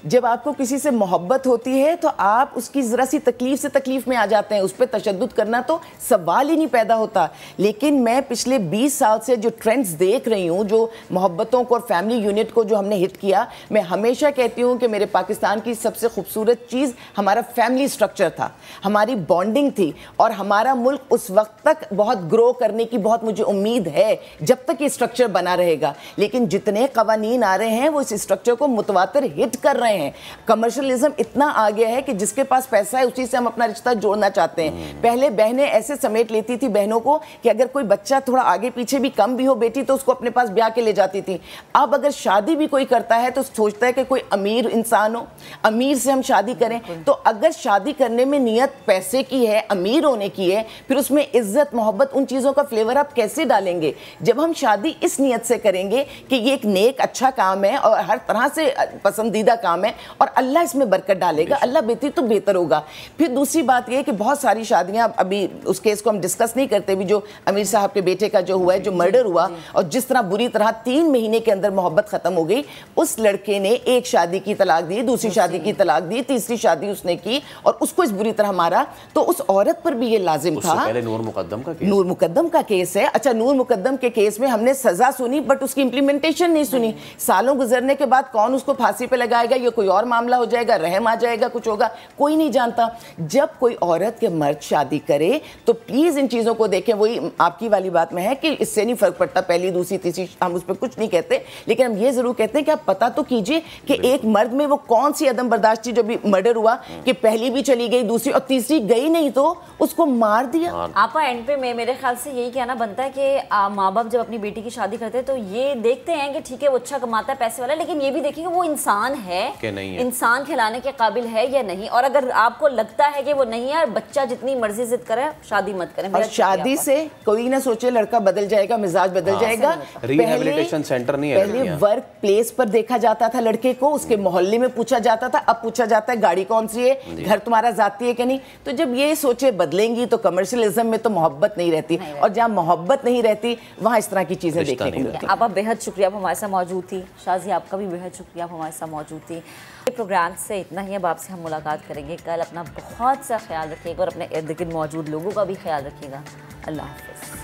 जब आपको किसी से मोहब्बत होती है तो आप उसकी ज़रा सी तकलीफ़ से तकलीफ़ में आ जाते हैं, उस पर तशद्दुद करना तो सवाल ही नहीं पैदा होता। लेकिन मैं पिछले 20 साल से जो ट्रेंड्स देख रही हूँ, जो मोहब्बतों को और फैमिली यूनिट को जो हमने हिट किया, मैं हमेशा कहती हूँ कि मेरे पाकिस्तान की सबसे खूबसूरत चीज़ हमारा फैमिली स्ट्रक्चर था, हमारी बॉन्डिंग थी, और हमारा मुल्क उस वक्त तक बहुत ग्रो करने की बहुत मुझे उम्मीद है जब तक ये स्ट्रक्चर बना रहेगा। लेकिन जितने कवानीन आ रहे हैं वो इस स्ट्रक्चर को मुतवातिर हिट कर रहे हैं। गए हैं। कमर्शियलिज्म इतना आ गया है कि जिसके पास पैसा है उसी से हम अपना रिश्ता जोड़ना चाहते हैं। पहले बहनें ऐसे समेट लेती थी बहनों को कि अगर कोई बच्चा थोड़ा आगे पीछे भी कम भी हो बेटी तो उसको अपने पास ब्याह के ले जाती थी। अब अगर शादी भी कोई करता है तो सोचता है कि कोई अमीर इंसान हो, अमीर से हम शादी करें। तो अगर शादी करने में नियत पैसे की है, अमीर होने की है, फिर उसमें इज्जत मोहब्बत उन चीज़ों का फ्लेवर आप कैसे डालेंगे? जब हम शादी इस नियत से करेंगे कि ये एक नेक अच्छा काम है और हर तरह से पसंदीदा काम है और अल्लाह इसमें बरकत डालेगा, अल्लाह बेहतर तो बेहतर होगा। फिर दूसरी बात यह है कि बहुत सारी शादियां, अभी उस केस को हम डिस्कस नहीं करते भी, जो अमीर साहब के बेटे का जो हुआ है, जो मर्डर हुआ और जिस तरह बुरी तरह 3 महीने के अंदर मोहब्बत खत्म हो गई। उस लड़के ने एक शादी की तलाक दी, दूसरी शादी की तलाक दी, तीसरी शादी उसने की और उसको इस बुरी तरह मारा। तो उस औरत पर भी ये लाजिम था। पहले नूर मुकद्दम का केस, नूर मुकद्दम का केस है। अच्छा, नूर मुकद्दम के केस में हमने सजा सुनी बट उसकी इंप्लीमेंटेशन नहीं सुनी। सालों गुजरने के बाद कौन उसको फांसी पे लगाएगा, ये कोई और मामला हो जाएगा, रहम आ जाएगा, कुछ होगा, कोई नहीं जानता। जब कोई औरत के मर्द शादी करे तो प्लीज इन चीजों को देखें। वही आपकी वाली बात में है कि इससे नहीं फर्क पड़ता पहली दूसरी तीसरी, हम उस पर कुछ नहीं कहते, लेकिन हम ये जरूर कहते हैं कि आप पता तो कीजिए कि एक मर्द में वो कौन सी अदम बर्दाश्त थी जो भी मर्डर हुआ कि पहली भी चली गई, दूसरी और तीसरी गई नहीं तो उसको मार दिया। आपा एंड पे मेरे ख्याल से यही कहना बनता है कि माँ बाप जब अपनी बेटी की शादी करते हैं तो ये देखते हैं कि ठीक है वो अच्छा कमाता है, पैसे वाला है, लेकिन ये भी देखिए कि वो इंसान है कि नहीं है, इंसान खिलाने के काबिल है या नहीं। और अगर आपको लगता है कि वो नहीं है, बच्चा जितनी मर्जी जिद करे, शादी मत करें। और शादी से कोई ना सोचे लड़का बदल जाएगा, मिजाज बदल जाएगा। रिहैबिलिटेशन सेंटर नहीं है। पहले वर्क प्लेस पर देखा जाता था लड़के को, उसके मोहल्ले में पूछा जाता था, अब पूछा जाता है गाड़ी कौन सी है, घर तुम्हारा जाती है कि नहीं। तो जब ये सोचे बदलेंगी तो कमर्शियलिज्म में तो मोहब्बत नहीं रहती, और जहाँ मोहब्बत नहीं रहती वहाँ इस तरह की चीजें देखने को मिलती। आप बेहद शुक्रिया, आप हमारे साथ मौजूद थी। शाजी आपका भी बेहद शुक्रिया, आप हमारे साथ मौजूद थी। प्रोग्राम से इतना ही, अब आपसे हम मुलाकात करेंगे कल। अपना बहुत सा ख्याल रखिएगा और अपने इर्द गिर्द मौजूद लोगों का भी ख्याल रखिएगा। अल्लाह हाफ़िज़।